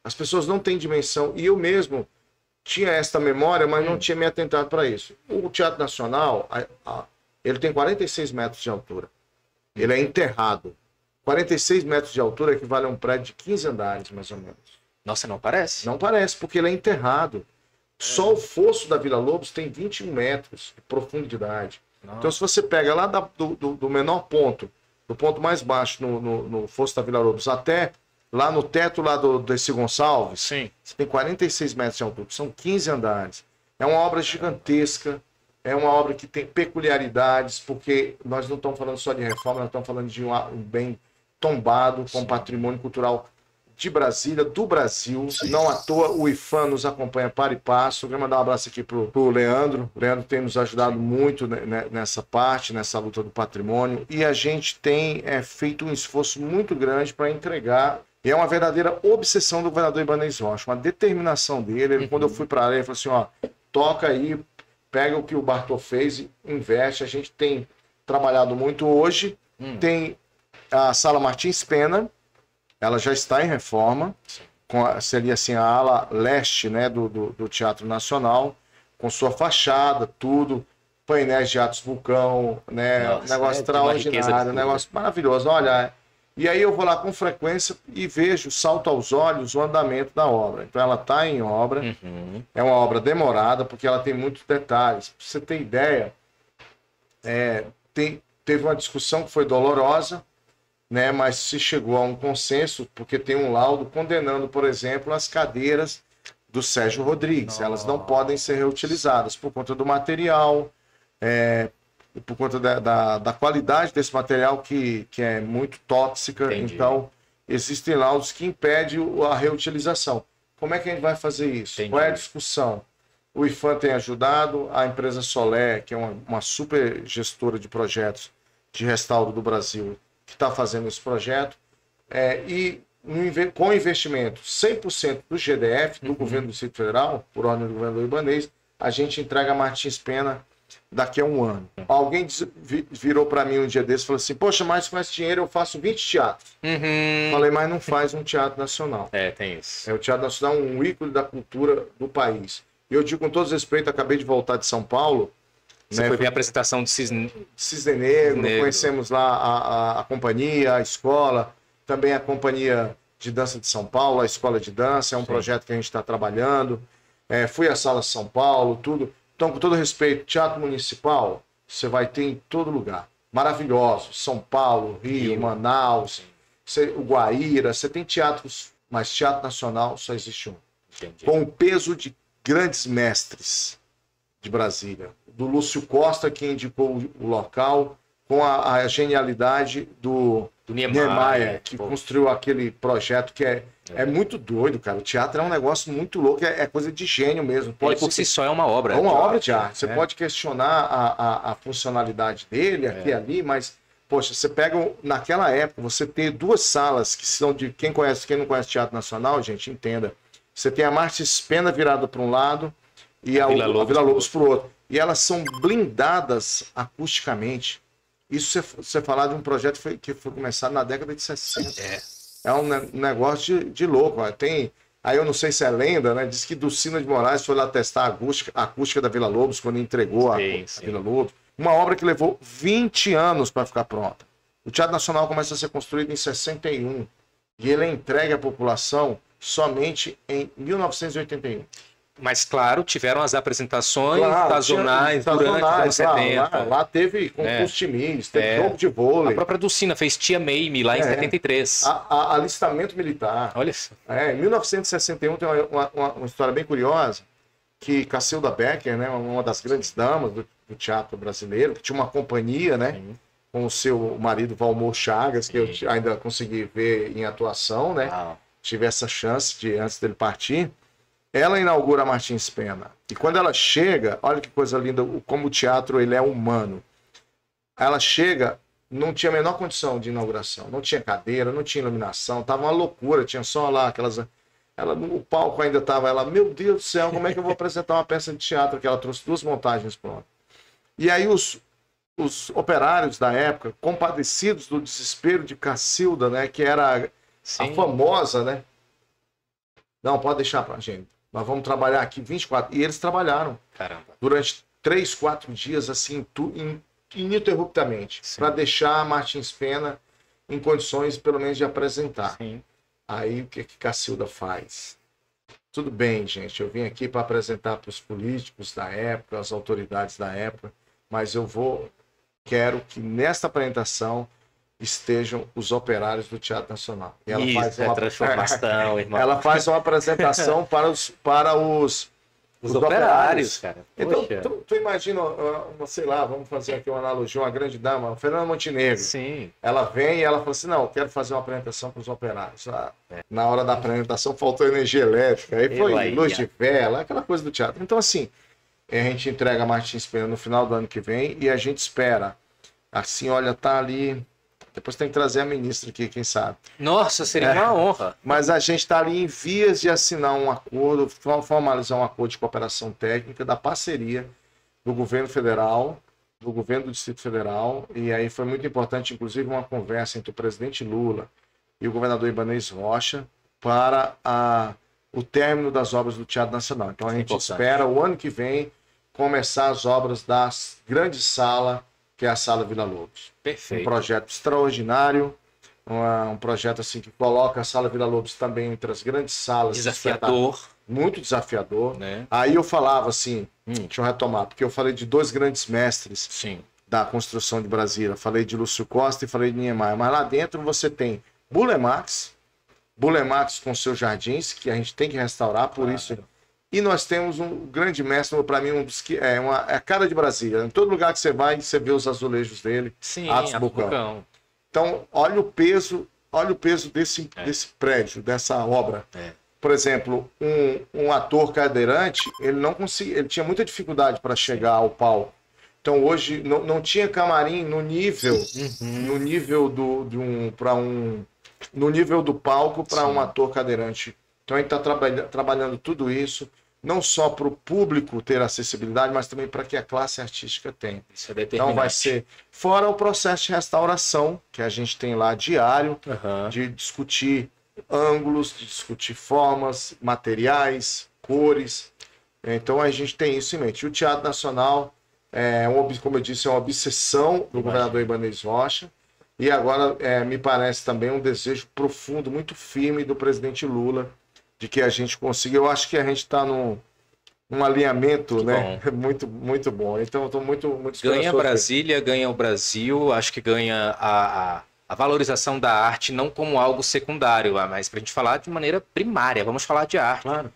as pessoas não têm dimensão, e eu mesmo tinha esta memória, mas não tinha me atentado para isso. O Teatro Nacional, ele tem 46 metros de altura. Ele é enterrado. 46 metros de altura equivale a um prédio de 15 andares, mais ou menos. Nossa, não parece? Não parece, porque ele é enterrado. Só o fosso da Vila Lobos tem 21 metros de profundidade. Então, se você pega lá do menor ponto, do ponto mais baixo no fosso da Vila Lobos, até lá no teto lá do Desi Gonçalves, você tem 46 metros de altura, são 15 andares. É uma obra gigantesca, é uma obra que tem peculiaridades, porque nós não estamos falando só de reforma, nós estamos falando de um bem tombado com patrimônio cultural de Brasília, do Brasil. Não à toa o IFAM nos acompanha para e passo. Eu quero mandar um abraço aqui pro Leandro. O Leandro tem nos ajudado muito nessa parte, nessa luta do patrimônio. E a gente tem feito um esforço muito grande para entregar. E é uma verdadeira obsessão do governador Ibanez Rocha, uma determinação dele. Ele, quando eu fui para lá, ele falou assim, toca aí, pega o que o Bartô fez e investe. A gente tem trabalhado muito hoje. Tem a Sala Martins Pena, ela já está em reforma, seria assim a ala leste, né, do Teatro Nacional, com sua fachada, tudo, painéis de Atos Vulcão, né, negócio extraordinário, negócio maravilhoso. Olha, e aí eu vou lá com frequência e vejo, salto aos olhos, o andamento da obra. Então ela está em obra, é uma obra demorada, porque ela tem muitos detalhes. Para você ter ideia, teve uma discussão que foi dolorosa, né, mas se chegou a um consenso, porque tem um laudo condenando, por exemplo, as cadeiras do Sérgio Rodrigues. Elas não podem ser reutilizadas por conta do material, por conta da qualidade desse material que é muito tóxica. Entendi. Então, existem laudos que impedem a reutilização. Como é que a gente vai fazer isso? Entendi. Qual é a discussão? O IFAM tem ajudado, a empresa Solé, que é uma super gestora de projetos de restauro do Brasil, que está fazendo esse projeto, e com investimento 100% do GDF, do governo do Distrito Federal, por ordem do governador Ibanez, a gente entrega a Martins Pena daqui a um ano. Alguém virou para mim um dia desses e falou assim, poxa, mas com esse dinheiro eu faço 20 teatros. Falei, mas não faz um teatro nacional. Tem isso. O Teatro Nacional é um ícone da cultura do país. E eu digo com todo respeito, acabei de voltar de São Paulo. Você foi ver a apresentação de Cisne Negro, conhecemos lá a companhia, a escola, também a Companhia de Dança de São Paulo, a Escola de Dança, é um projeto que a gente está trabalhando. Fui à Sala São Paulo, tudo. Então, com todo respeito, teatro municipal, você vai ter em todo lugar. Maravilhoso. São Paulo, Rio, Manaus, o Guaíra, você tem teatros, mas teatro nacional só existe um. Entendi. Com o peso de grandes mestres de Brasília. Do Lúcio Costa, que indicou o local, com a genialidade do Niemeyer, que construiu aquele projeto que é muito doido, cara. O teatro é um negócio muito louco, é coisa de gênio mesmo. Pode por si só é uma obra. É uma obra de arte. Você pode questionar a funcionalidade dele, aqui e ali, mas, poxa, você pega, naquela época, você tem duas salas que são de... Quem não conhece Teatro Nacional, gente, entenda. Você tem a Martins Pena virada para um lado e a Vila Lobos para o outro. E elas são blindadas acusticamente. Isso você falar de um projeto que foi começado na década de 60. É um negócio de louco. Aí eu não sei se é lenda, né? Diz que Dulcina de Moraes foi lá testar a acústica da Vila Lobos quando entregou a Vila Lobos. Uma obra que levou 20 anos para ficar pronta. O Teatro Nacional começa a ser construído em 61 e ele é entregue à população somente em 1981. Mas, claro, tiveram as apresentações sazonais durante os anos 70. Lá teve concurso de Miss, teve jogo de vôlei. A própria Dulcina fez Tia Mamie lá em 73. Alistamento militar. Olha isso. Em 1961 tem uma história bem curiosa, que Cacilda Becker, né, uma das grandes damas do teatro brasileiro, que tinha uma companhia, né, com o seu marido Valmor Chagas, que eu ainda consegui ver em atuação, né? Tive essa chance antes dele partir. Ela inaugura a Martins Pena. E quando ela chega, olha que coisa linda, como o teatro ele é humano. Ela chega, não tinha a menor condição de inauguração. Não tinha cadeira, não tinha iluminação, tava uma loucura, tinha só lá aquelas... o palco ainda tava, meu Deus do céu, como é que eu vou apresentar uma peça de teatro? Que ela trouxe 2 montagens prontas. E aí os operários da época, compadecidos do desespero de Cacilda, né, que era a famosa, né? Não, pode deixar pra gente. Nós vamos trabalhar aqui 24. E eles trabalharam. Caramba. Durante 3, 4 dias, assim, ininterruptamente. Para deixar a Martins Pena em condições, pelo menos, de apresentar. Aí, o que Cacilda faz? Tudo bem, gente. Eu vim aqui para apresentar para os políticos da época, as autoridades da época, mas quero que nesta apresentação estejam os operários do Teatro Nacional. E ela faz uma transformação, irmão. Ela faz uma apresentação para os operários, cara. Então, tu imagina, sei lá, vamos fazer aqui uma analogia, uma grande dama, Fernanda Montenegro. Sim. Ela vem e ela fala assim, não, eu quero fazer uma apresentação para os operários. Na hora da apresentação faltou energia elétrica, aí foi luz de vela, aquela coisa do teatro. Então, assim, a gente entrega a Martins Pena no final do ano que vem e a gente espera. Assim, olha, tá ali... Depois tem que trazer a ministra aqui, quem sabe. Nossa, seria uma honra. Mas a gente está ali em vias de assinar um acordo, formalizar um acordo de cooperação técnica da parceria do governo federal, do governo do Distrito Federal. E aí foi muito importante, inclusive, uma conversa entre o presidente Lula e o governador Ibanez Rocha para o término das obras do Teatro Nacional. Então a gente espera o ano que vem começar as obras da grande sala, que é a Sala Vila Lobos. Perfeito. Um projeto extraordinário, um projeto assim que coloca a Sala Vila Lobos também entre as grandes salas. Desafiador. Muito desafiador. Né? Aí eu falava assim, deixa eu retomar, porque eu falei de 2 grandes mestres da construção de Brasília. Falei de Lúcio Costa e falei de Niemeyer. Mas lá dentro você tem Burle Marx com seus jardins, que a gente tem que restaurar, por isso... E nós temos um grande mestre, para mim, é a cara de Brasília. Em todo lugar que você vai, você vê os azulejos dele. Sim, Atos Bocão. Então, olha o peso desse prédio, dessa obra. Por exemplo, um ator cadeirante, ele tinha muita dificuldade para chegar ao palco. Então, hoje, não tinha camarim no nível, para um no nível do palco para Sim. um ator cadeirante. Então a gente está trabalhando tudo isso, não só para o público ter acessibilidade, mas também para que a classe artística tenha. Isso é Então vai ser, fora o processo de restauração, que a gente tem lá diário, de discutir ângulos, de discutir formas, materiais, cores. Então a gente tem isso em mente. O Teatro Nacional, como eu disse, é uma obsessão do governador Ibanez Rocha. E agora me parece também um desejo profundo, muito firme do presidente Lula, de que a gente consiga. Eu acho que a gente está num alinhamento, né? Muito, muito bom. Então eu estou muito Ganha Brasília, ganha o Brasil, acho que ganha a valorização da arte não como algo secundário, mas para a gente falar de maneira primária, vamos falar de arte. Claro.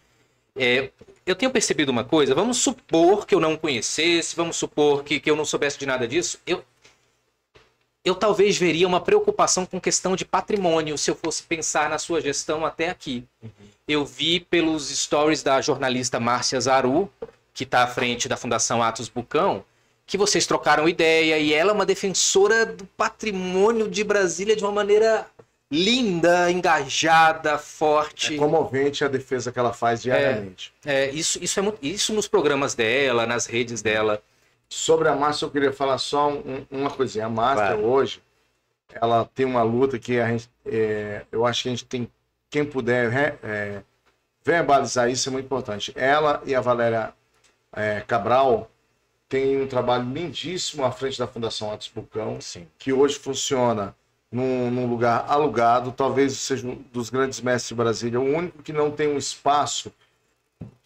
Eu tenho percebido uma coisa, vamos supor que eu não conhecesse, vamos supor que eu não soubesse de nada disso, eu talvez veria uma preocupação com questão de patrimônio se eu fosse pensar na sua gestão até aqui. Eu vi pelos stories da jornalista Márcia Zaru, que está à frente da Fundação Atos Bucão, que vocês trocaram ideia e ela é uma defensora do patrimônio de Brasília de uma maneira linda, engajada, forte. É comovente a defesa que ela faz diariamente. Isso nos programas dela, nas redes dela. Sobre a Márcia, eu queria falar só uma coisinha. A Márcia, hoje, ela tem uma luta que a gente, eu acho que a gente tem, quem puder verbalizar isso é muito importante. Ela e a Valéria Cabral têm um trabalho lindíssimo à frente da Fundação Atos Bucão, que hoje funciona num lugar alugado, talvez seja um dos grandes mestres de Brasília, o único que não tem um espaço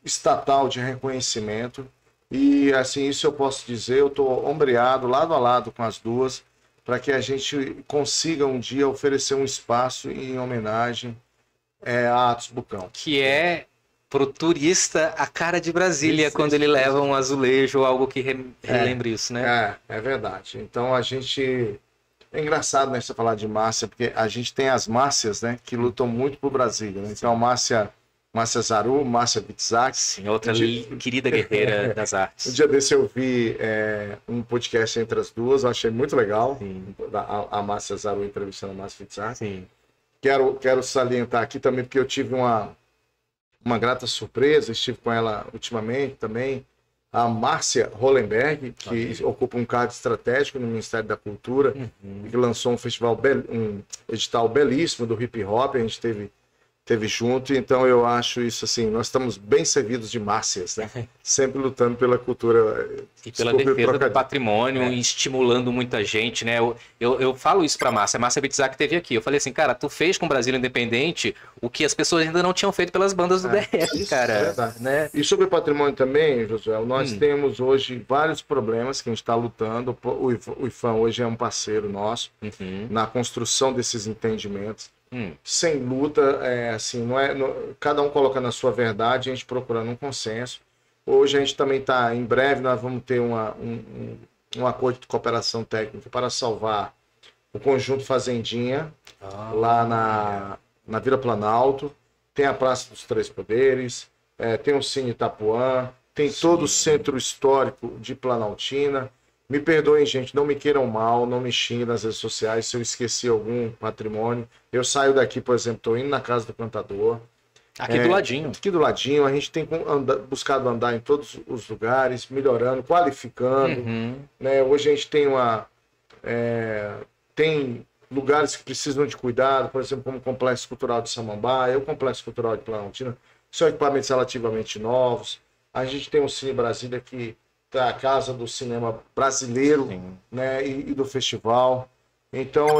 estatal de reconhecimento. E assim, isso eu posso dizer, eu estou ombreado lado a lado com as duas, para que a gente consiga um dia oferecer um espaço em homenagem a Atos Bucão. Que é, pro turista, a cara de Brasília, quando ele leva um azulejo ou algo que relembre isso, né? É verdade. Então a gente... É engraçado, né, você falar de Márcia, porque a gente tem as Márcias, né, que lutam muito por Brasília. Né? Então a Márcia Zaru, Márcia Bitzak. Sim, outra querida guerreira das artes. Um dia desse eu vi um podcast entre as duas, eu achei muito legal. A Márcia Zaru entrevistando a Márcia Bitzak. Sim. Quero salientar aqui também, porque eu tive uma grata surpresa, estive com ela ultimamente também, a Márcia Hollenberg, que ocupa um cargo estratégico no Ministério da Cultura, e que lançou um edital belíssimo do hip hop, a gente teve junto, então eu acho isso assim, nós estamos bem servidos de Márcias, né? Sempre lutando pela cultura e pela defesa do patrimônio, estimulando muita gente, né? Eu falo isso pra Márcia Bitzak esteve aqui, eu falei assim, cara, tu fez com o Brasília Independente o que as pessoas ainda não tinham feito pelas bandas do DF, cara. Né? E sobre o patrimônio também, Josué, nós temos hoje vários problemas que a gente está lutando, o IFAM hoje é um parceiro nosso na construção desses entendimentos. Sem luta, assim, cada um coloca na sua verdade, a gente procurando um consenso. Hoje a gente também está, em breve, nós vamos ter um acordo de cooperação técnica para salvar o Conjunto Fazendinha, lá na Vila Planalto. Tem a Praça dos Três Poderes, tem o Cine Itapuã, tem todo o centro histórico de Planaltina. Me perdoem, gente, não me queiram mal, não me xinguem nas redes sociais se eu esqueci algum patrimônio. Eu saio daqui, por exemplo, estou indo na Casa do Cantador. Aqui do ladinho. Aqui do ladinho, a gente tem buscado andar em todos os lugares, melhorando, qualificando. Né? Hoje a gente tem tem lugares que precisam de cuidado, por exemplo, como o Complexo Cultural de Samambaia, o Complexo Cultural de Planaltina, são equipamentos relativamente novos. A gente tem o Cine Brasília, que a casa do cinema brasileiro, né, e do festival. Então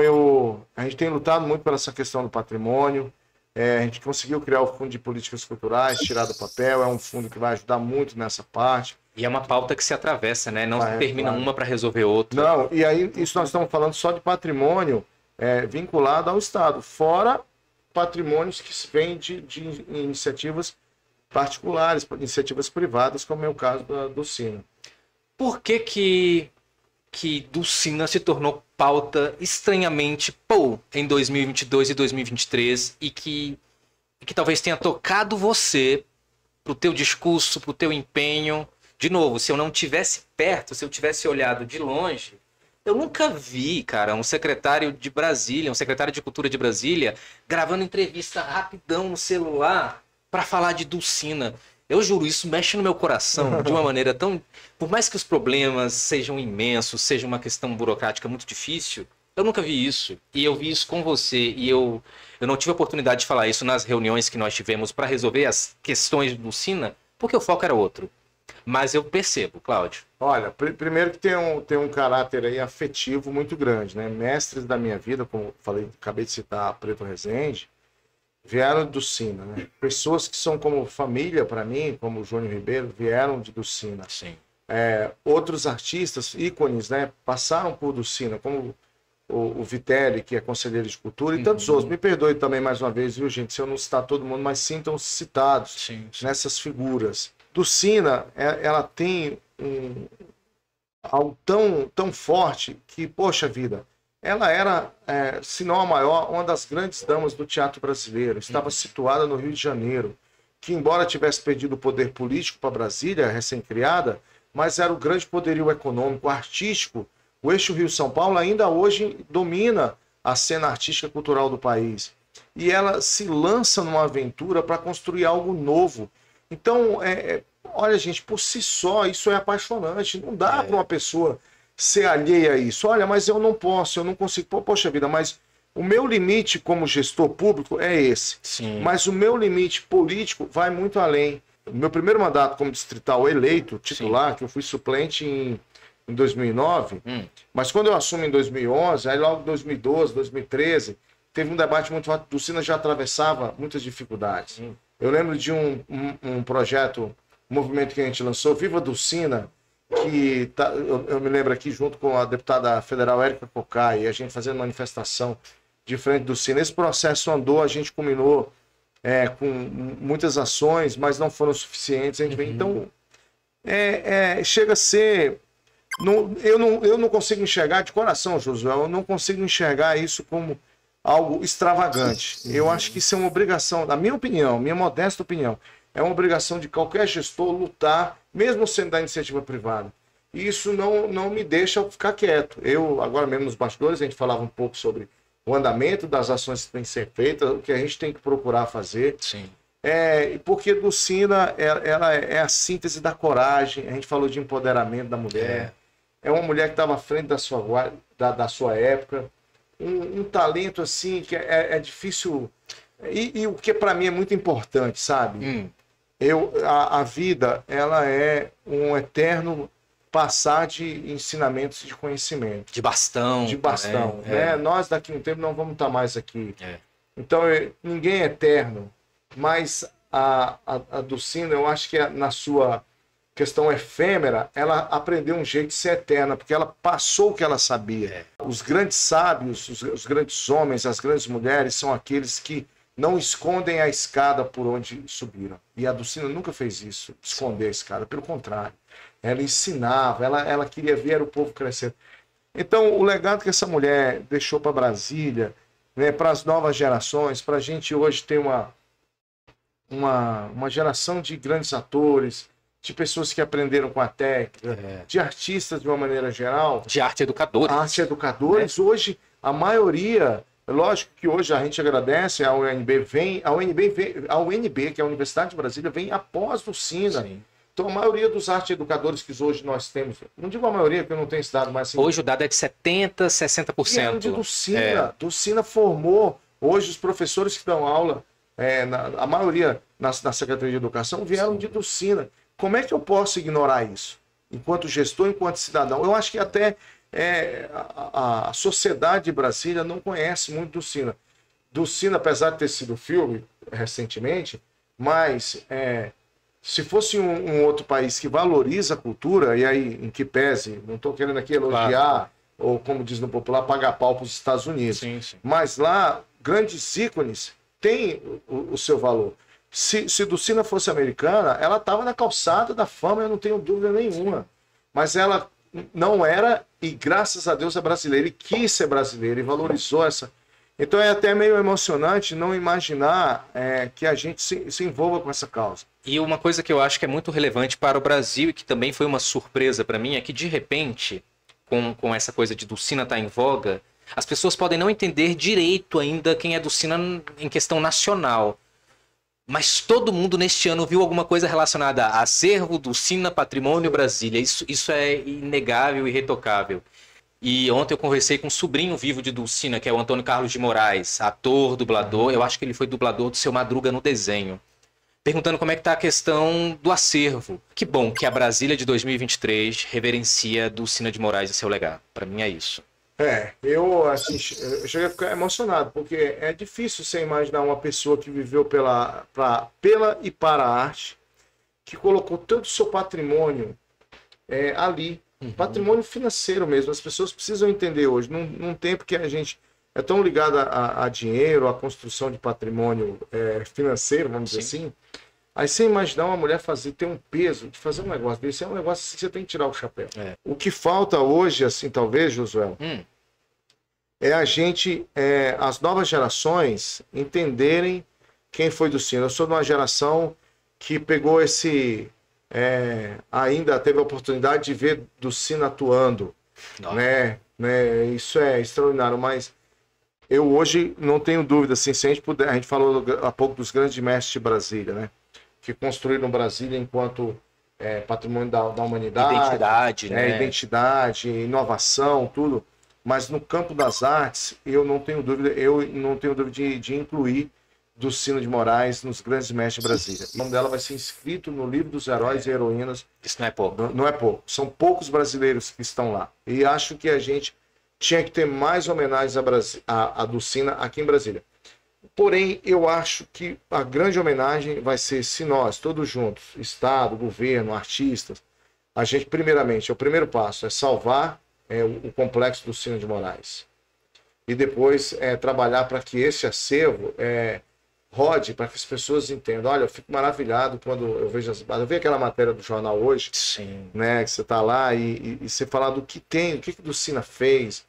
a gente tem lutado muito pela essa questão do patrimônio. A gente conseguiu criar o Fundo de Políticas Culturais, tirar do papel, é um fundo que vai ajudar muito nessa parte. E é uma pauta que se atravessa, né? Não termina uma para resolver outra. Não, e aí isso nós estamos falando só de patrimônio vinculado ao Estado, fora patrimônios que vêm de iniciativas particulares, iniciativas privadas, como é o caso do Sina. Por que do Sina se tornou pauta estranhamente em 2022 e 2023 e que talvez tenha tocado você pro teu discurso, pro teu empenho? De novo, se eu não tivesse perto, se eu tivesse olhado de longe, Eu nunca vi, cara, um secretário de Brasília, um secretário de Cultura de Brasília, gravando entrevista rapidão no celular para falar de Dulcina. Eu juro, isso mexe no meu coração de uma maneira tão... Por mais que os problemas sejam imensos, seja uma questão burocrática muito difícil, eu nunca vi isso. E eu vi isso com você. E eu não tive a oportunidade de falar isso nas reuniões que nós tivemos para resolver as questões de Dulcina, porque o foco era outro. Mas eu percebo, Cláudio. Olha, primeiro que tem um caráter aí afetivo muito grande, né? Mestres da minha vida, como falei, acabei de citar Preto Rezende, vieram de Dulcina, né? Pessoas que são como família para mim, como o Júnior Ribeiro, vieram de Dulcina. Sim. Outros artistas, ícones, né? Passaram por Dulcina, como o Vitelli, que é conselheiro de cultura, e tantos outros. Me perdoe também mais uma vez, viu, gente, se eu não citar todo mundo, mas sintam-se citados Sim. nessas figuras. Dulcina, ela tem algo tão forte que, poxa vida, ela era, se não a maior, uma das grandes damas do teatro brasileiro. Estava situada no Rio de Janeiro, que embora tivesse perdido o poder político para Brasília, recém-criada, mas era o grande poderio econômico, artístico. O eixo Rio-São Paulo ainda hoje domina a cena artística e cultural do país. E ela se lança numa aventura para construir algo novo. Então, olha, gente, por si só, isso é apaixonante. Não dá para uma pessoa ser alheia a isso. Olha, mas eu não posso, eu não consigo. Poxa vida, mas o meu limite como gestor público é esse. Sim. Mas o meu limite político vai muito além. O meu primeiro mandato como distrital eleito, titular, que eu fui suplente em 2009, mas quando eu assumo em 2011, aí logo em 2012, 2013, teve um debate muito forte. Dulcina já atravessava muitas dificuldades. Eu lembro de um projeto, um movimento que a gente lançou, Viva Dulcina, que eu me lembro aqui junto com a deputada federal Érica Cocai, a gente fazendo manifestação de frente do Dulcina. Esse processo andou, a gente culminou com muitas ações, mas não foram suficientes. A gente vem, então, chega a ser... eu não consigo enxergar de coração, Josué, eu não consigo enxergar isso como algo extravagante. Eu acho que isso é uma obrigação, na minha opinião, minha modesta opinião, é uma obrigação de qualquer gestor lutar, mesmo sendo da iniciativa privada. E isso não me deixa ficar quieto. Eu, agora mesmo nos bastidores, a gente falava um pouco sobre o andamento das ações que têm que ser feitas, o que a gente tem que procurar fazer. Sim. Porque Dulcina, ela é a síntese da coragem, a gente falou de empoderamento da mulher, é uma mulher que estava à frente da sua época, um talento assim que é difícil, e o que para mim é muito importante, sabe? A vida, ela é um eterno passar de ensinamentos de conhecimento. De bastão. De bastão, né? Nós daqui a um tempo não vamos estar mais aqui. Então, ninguém é eterno, mas a Dulcina, eu acho que na sua questão efêmera, ela aprendeu um jeito de ser eterna, porque ela passou o que ela sabia. Os grandes sábios, os grandes homens, as grandes mulheres são aqueles que não escondem a escada por onde subiram. E a Dulcina nunca fez isso, esconder a escada. Pelo contrário, ela ensinava, ela queria ver o povo crescendo. Então, o legado que essa mulher deixou para Brasília, né, para as novas gerações, para a gente hoje ter uma geração de grandes atores, de pessoas que aprenderam com a técnica, de artistas de uma maneira geral. De arte educadores. Arte educadores. Hoje, a maioria... Lógico que hoje a gente agradece, a UNB, que é a Universidade de Brasília, vem após Dulcina. Sim. Então a maioria dos arte educadores que hoje nós temos, não digo a maioria, porque eu não tenho esse dado, mas assim... Hoje o dado é de 70%, 60%. Vieram de Dulcina. Dulcina formou, hoje os professores que dão aula, a maioria na Secretaria de Educação, vieram de Dulcina. Como é que eu posso ignorar isso? Enquanto gestor, enquanto cidadão. Eu acho que até... a sociedade de Brasília não conhece muito Dulcina. Dulcina, apesar de ter sido filme recentemente, mas se fosse um outro país que valoriza a cultura, e aí em que pese, não estou querendo aqui elogiar, ou como diz no popular, pagar pau para os Estados Unidos, Sim. mas lá, grandes ícones têm o seu valor. Se Dulcina fosse americana, ela estava na calçada da fama, eu não tenho dúvida nenhuma. Mas ela não era, e graças a Deus é brasileira, e quis ser brasileira, e valorizou essa. Então é até meio emocionante não imaginar que a gente se envolva com essa causa. E uma coisa que eu acho que é muito relevante para o Brasil, e que também foi uma surpresa para mim, é que de repente com essa coisa de Dulcina estar em voga, as pessoas podem não entender direito ainda quem é Dulcina em questão nacional. Mas todo mundo neste ano viu alguma coisa relacionada a acervo, Dulcina, patrimônio, Brasília. Isso é inegável e irretocável. E ontem eu conversei com um sobrinho vivo de Dulcina, que é o Antônio Carlos de Moraes, ator, dublador. Eu acho que ele foi dublador do Seu Madruga no desenho. Perguntando como é que está a questão do acervo. Que bom que a Brasília de 2023 reverencia Dulcina de Moraes e seu legado. Para mim é isso. Eu cheguei a ficar emocionado, porque é difícil você imaginar uma pessoa que viveu pela e para a arte, que colocou todo o seu patrimônio ali, patrimônio financeiro mesmo. As pessoas precisam entender hoje, num tempo que a gente é tão ligado a dinheiro, a construção de patrimônio financeiro, vamos dizer assim. Aí você imaginar uma mulher ter um peso de fazer um negócio desse, é um negócio assim que você tem que tirar o chapéu. O que falta hoje, assim, talvez, Josué, é a gente, as novas gerações, entenderem quem foi Dulcina. Eu sou de uma geração que pegou ainda teve a oportunidade de ver Dulcina atuando, né? Isso é extraordinário, mas eu hoje não tenho dúvida, assim, se a gente puder, a gente falou há pouco dos grandes mestres de Brasília, né? Que construíram Brasília enquanto patrimônio da humanidade. Identidade, né? Identidade, inovação, tudo. Mas no campo das artes, eu não tenho dúvida de incluir Dulcina de Moraes nos grandes mestres de Brasília. O nome dela vai ser inscrito no livro dos heróis e heroínas. Isso não é pouco. Não é pouco. São poucos brasileiros que estão lá. E acho que a gente tinha que ter mais homenagens a Dulcina aqui em Brasília. Porém, eu acho que a grande homenagem vai ser se nós, todos juntos, Estado, governo, artistas, a gente, primeiramente, o primeiro passo é salvar o complexo Dulcina de Moraes. E depois trabalhar para que esse acervo rode, para que as pessoas entendam. Olha, eu fico maravilhado quando eu vejo eu vi aquela matéria do jornal hoje, sim, né, que você está lá e você falar do que tem, o que Dulcina fez,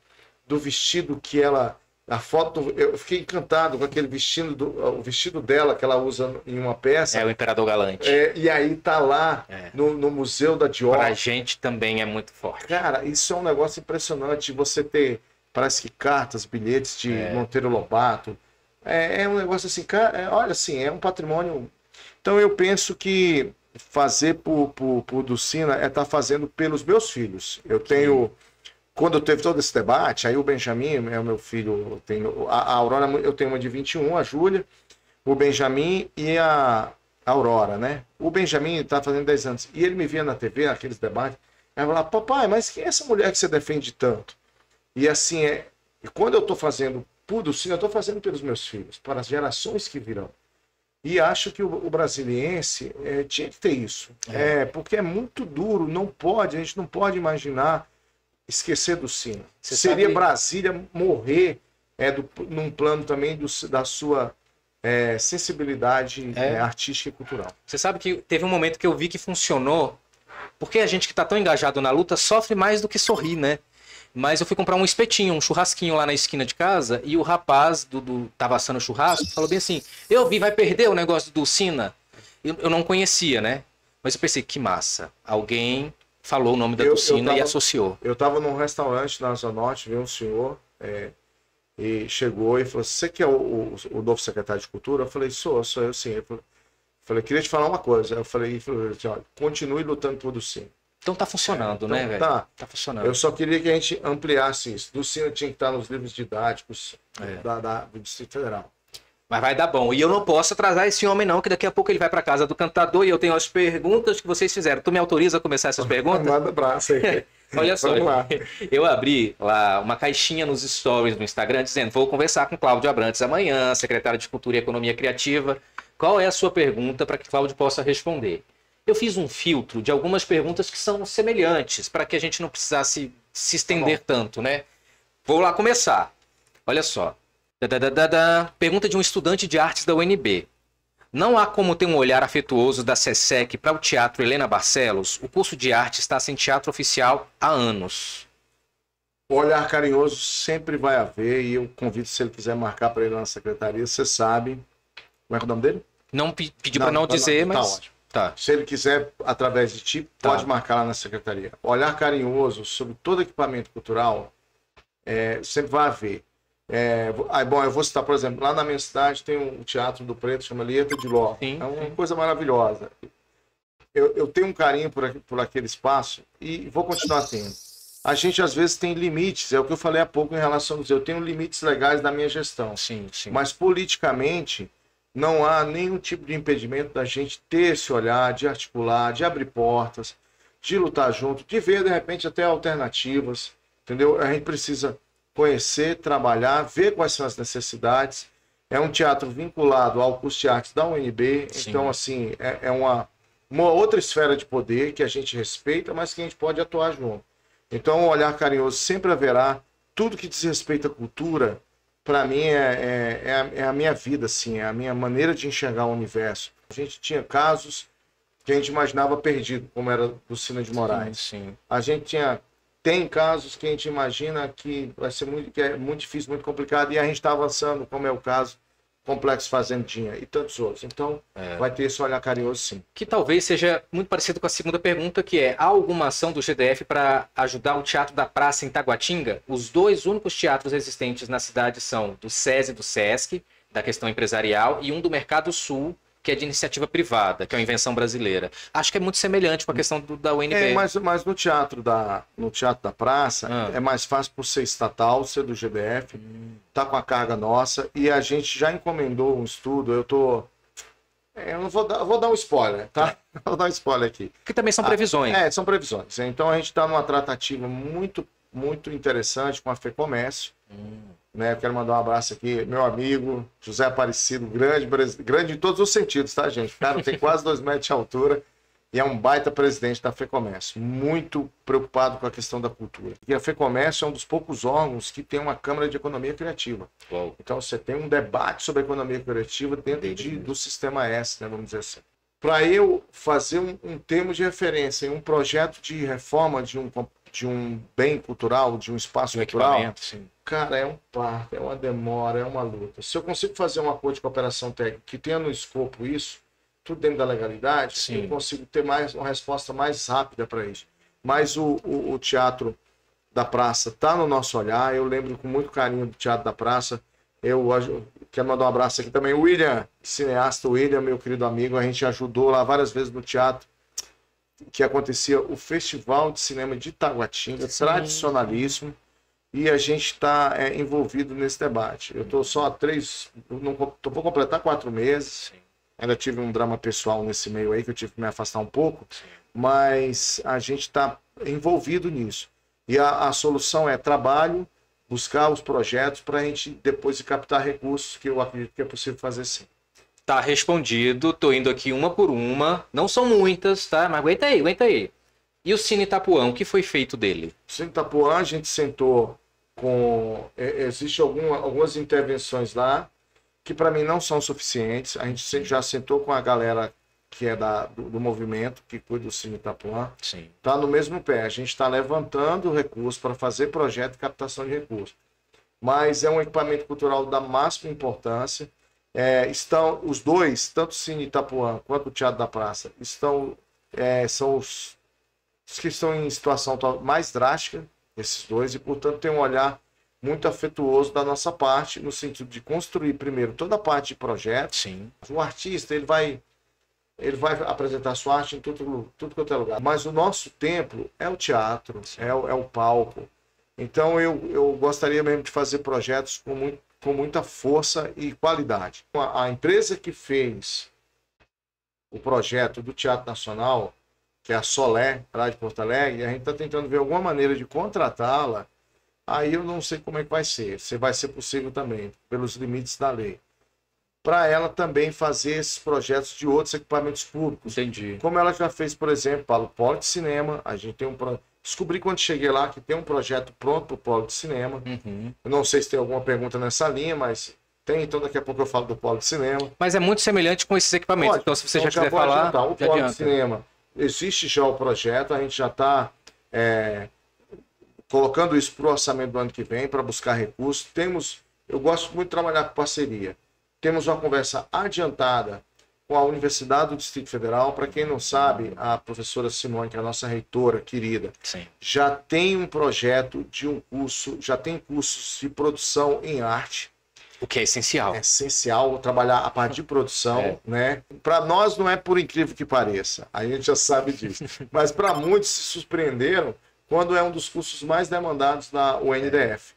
do vestido que ela... A foto, eu fiquei encantado com aquele vestido, o vestido dela que ela usa em uma peça. É o Imperador Galante. E aí tá lá no Museu da Dior. Pra gente também é muito forte. Cara, isso é um negócio impressionante. Você ter, parece que cartas, bilhetes de Monteiro Lobato. É um negócio assim, cara, olha assim, é um patrimônio. Então eu penso que fazer por Dulcina estar fazendo pelos meus filhos. Eu tenho... Quando teve todo esse debate, aí o Benjamin, é o meu filho, a Aurora, eu tenho uma de 21, a Júlia, o Benjamin e a Aurora, né? O Benjamin está fazendo 10 anos. E ele me via na TV, aqueles debates, aí eu falava, papai, mas quem é essa mulher que você defende tanto? E assim, e quando eu estou fazendo por Dulcina, eu estou fazendo pelos meus filhos, para as gerações que virão. E acho que o brasiliense tinha que ter isso. Porque é muito duro, a gente não pode imaginar esquecer Dulcina. Seria Brasília morrer num plano também da sua sensibilidade artística e cultural. Você sabe que teve um momento que eu vi que funcionou, porque a gente que está tão engajado na luta sofre mais do que sorri, né? Mas eu fui comprar um espetinho, um churrasquinho lá na esquina de casa, e o rapaz tava assando churrasco, falou bem assim, eu vi, vai perder o negócio do Dulcina? Eu não conhecia, né? Mas eu pensei, que massa, alguém falou o nome da Dulcina e associou. Eu estava num restaurante na Zona Norte, veio um senhor e chegou e falou, você que é o novo secretário de Cultura? Eu falei, sou eu sim. Eu falei, queria te falar uma coisa. Eu falei, olha, continue lutando por Dulcina. Então tá funcionando, então, né, velho? Tá funcionando. Eu só queria que a gente ampliasse isso. Dulcina tinha que estar nos livros didáticos do Distrito Federal. Mas vai dar bom. E eu não posso atrasar esse homem, não, que daqui a pouco ele vai para casa do cantador e eu tenho as perguntas que vocês fizeram. Tu me autoriza a começar essas perguntas? Manda abraço aí. Olha só, eu abri lá uma caixinha nos stories do Instagram dizendo: vou conversar com Cláudio Abrantes amanhã, secretário de Cultura e Economia Criativa. Qual é a sua pergunta para que Cláudio possa responder? Eu fiz um filtro de algumas perguntas que são semelhantes, para que a gente não precisasse se estender tanto, né? Vou lá começar. Olha só. Pergunta de um estudante de artes da UNB. Não há como ter um olhar afetuoso da SESEC para o Teatro Helena Barcelos? O curso de arte está sem teatro oficial há anos. O olhar carinhoso sempre vai haver, e eu convido, se ele quiser marcar para ele na secretaria, você sabe. Como é que é o nome dele? Não pedi para não dizer, mas... Tá ótimo. Tá. Se ele quiser, através de ti, pode marcar lá na secretaria. Olhar carinhoso sobre todo equipamento cultural, sempre vai haver. Bom, eu vou citar, por exemplo, lá na minha cidade tem um teatro do Preto, chama Lieta de Ló. É uma coisa maravilhosa. Eu tenho um carinho por aquele espaço e vou continuar tendo. A gente, às vezes, tem limites, é o que eu falei há pouco em relação a eu tenho limites legais da minha gestão. Sim. Mas, politicamente, não há nenhum tipo de impedimento da gente ter esse olhar, de articular, de abrir portas, de lutar junto, de ver, de repente, até alternativas, entendeu? A gente precisa conhecer, trabalhar, ver quais são as necessidades. É um teatro vinculado ao curso de artes da UNB, então, assim, é uma outra esfera de poder que a gente respeita, mas que a gente pode atuar junto. Então, um olhar carinhoso sempre haverá. Tudo que diz respeito à cultura, para mim, é a minha vida, assim, é a minha maneira de enxergar o universo. A gente tinha casos que a gente imaginava perdido, como era do Cine de Moraes. Sim. A gente tem casos que a gente imagina que vai ser que é muito difícil, muito complicado, e a gente está avançando, como é o caso Complexo Fazendinha e tantos outros. Então, vai ter esse olhar carinhoso, sim. Que talvez seja muito parecido com a segunda pergunta, que há alguma ação do GDF para ajudar o Teatro da Praça em Taguatinga? Os dois únicos teatros existentes na cidade são do SESI e do SESC, da questão empresarial, e um do Mercado Sul, que é de iniciativa privada, que é uma invenção brasileira. Acho que é muito semelhante com a questão da UNB. Mas no Teatro da Praça é mais fácil por ser estatal, ser do GDF, tá com a carga nossa, e a gente já encomendou um estudo, eu não vou dar um spoiler, tá? Vou dar um spoiler aqui. Que também são previsões. São previsões. Então a gente está numa tratativa muito, muito interessante com a FEComércio. Eu quero mandar um abraço aqui, meu amigo José Aparecido, grande em todos os sentidos, tá, gente? O cara tem quase 2 metros de altura e é um baita presidente da FEComércio, muito preocupado com a questão da cultura. E a FEComércio é um dos poucos órgãos que tem uma Câmara de Economia Criativa. Uau. Então você tem um debate sobre a economia criativa dentro do Sistema S, né, vamos dizer assim. Para eu fazer um termo de referência em um projeto de reforma de um bem cultural, de um espaço cultural, cara, é um parto, é uma demora, é uma luta. Se eu consigo fazer um acordo de cooperação técnica que tenha no escopo isso, tudo dentro da legalidade, eu consigo ter uma resposta mais rápida para isso. Mas o Teatro da Praça está no nosso olhar, eu lembro com muito carinho do Teatro da Praça. Eu quero mandar um abraço aqui também, o William, cineasta William, meu querido amigo, a gente ajudou lá várias vezes no teatro, que acontecia o Festival de Cinema de Taguatinga, tradicionalíssimo, e a gente está envolvido nesse debate. Eu estou só há vou completar 4 meses, ainda tive um drama pessoal nesse meio aí, que eu tive que me afastar um pouco, mas a gente está envolvido nisso. E a solução é trabalho, buscar os projetos para a gente depois captar recursos, que eu acredito que é possível fazer sim. Tá respondido, tô indo aqui uma por uma. Não são muitas, tá? Mas aguenta aí. E o Cine Itapuã, o que foi feito dele? O Cine Itapuã, a gente sentou com... Existem algumas intervenções lá que para mim não são suficientes. A gente já sentou com a galera que é do movimento, que cuida do Cine Itapuã. Sim. Tá no mesmo pé. A gente está levantando recursos para fazer projeto de captação de recursos. Mas é um equipamento cultural da máxima importância. Estão os dois, tanto o Cine Itapuã quanto o Teatro da Praça, são os que estão em situação mais drástica, esses dois, e portanto tem um olhar muito afetuoso da nossa parte, no sentido de construir primeiro toda a parte de projeto. Sim. O artista ele vai apresentar sua arte em tudo quanto é lugar, mas o nosso templo é o teatro, é o palco. Então eu gostaria mesmo de fazer projetos com muita força e qualidade. A empresa que fez o projeto do Teatro Nacional, que é a Solé, lá de Porto Alegre, a gente está tentando ver alguma maneira de contratá-la. Aí eu não sei como é que vai ser. Se vai ser possível também, pelos limites da lei. Para ela também fazer esses projetos de outros equipamentos públicos. Entendi. Como ela já fez, por exemplo, para o Polo de Cinema. A gente tem descobri quando cheguei lá que tem um projeto pronto para o Polo de Cinema. Eu não sei se tem alguma pergunta nessa linha, mas tem, então daqui a pouco eu falo do Polo de Cinema. Mas é muito semelhante com esses equipamentos. Então, se você já quiser falar, o Polo de Cinema, existe já o projeto, a gente já está colocando isso para o orçamento do ano que vem, para buscar recursos. Eu gosto muito de trabalhar com parceria. Temos uma conversa adiantada com a Universidade do Distrito Federal. Para quem não sabe, a professora Simone, que é a nossa reitora querida, Sim. já tem um projeto de um curso, já tem cursos de produção em arte. O que é essencial. É essencial trabalhar a parte de produção, né? Para nós não é por incrível que pareça, a gente já sabe disso. Mas para muitos se surpreenderam quando é um dos cursos mais demandados na UNDF.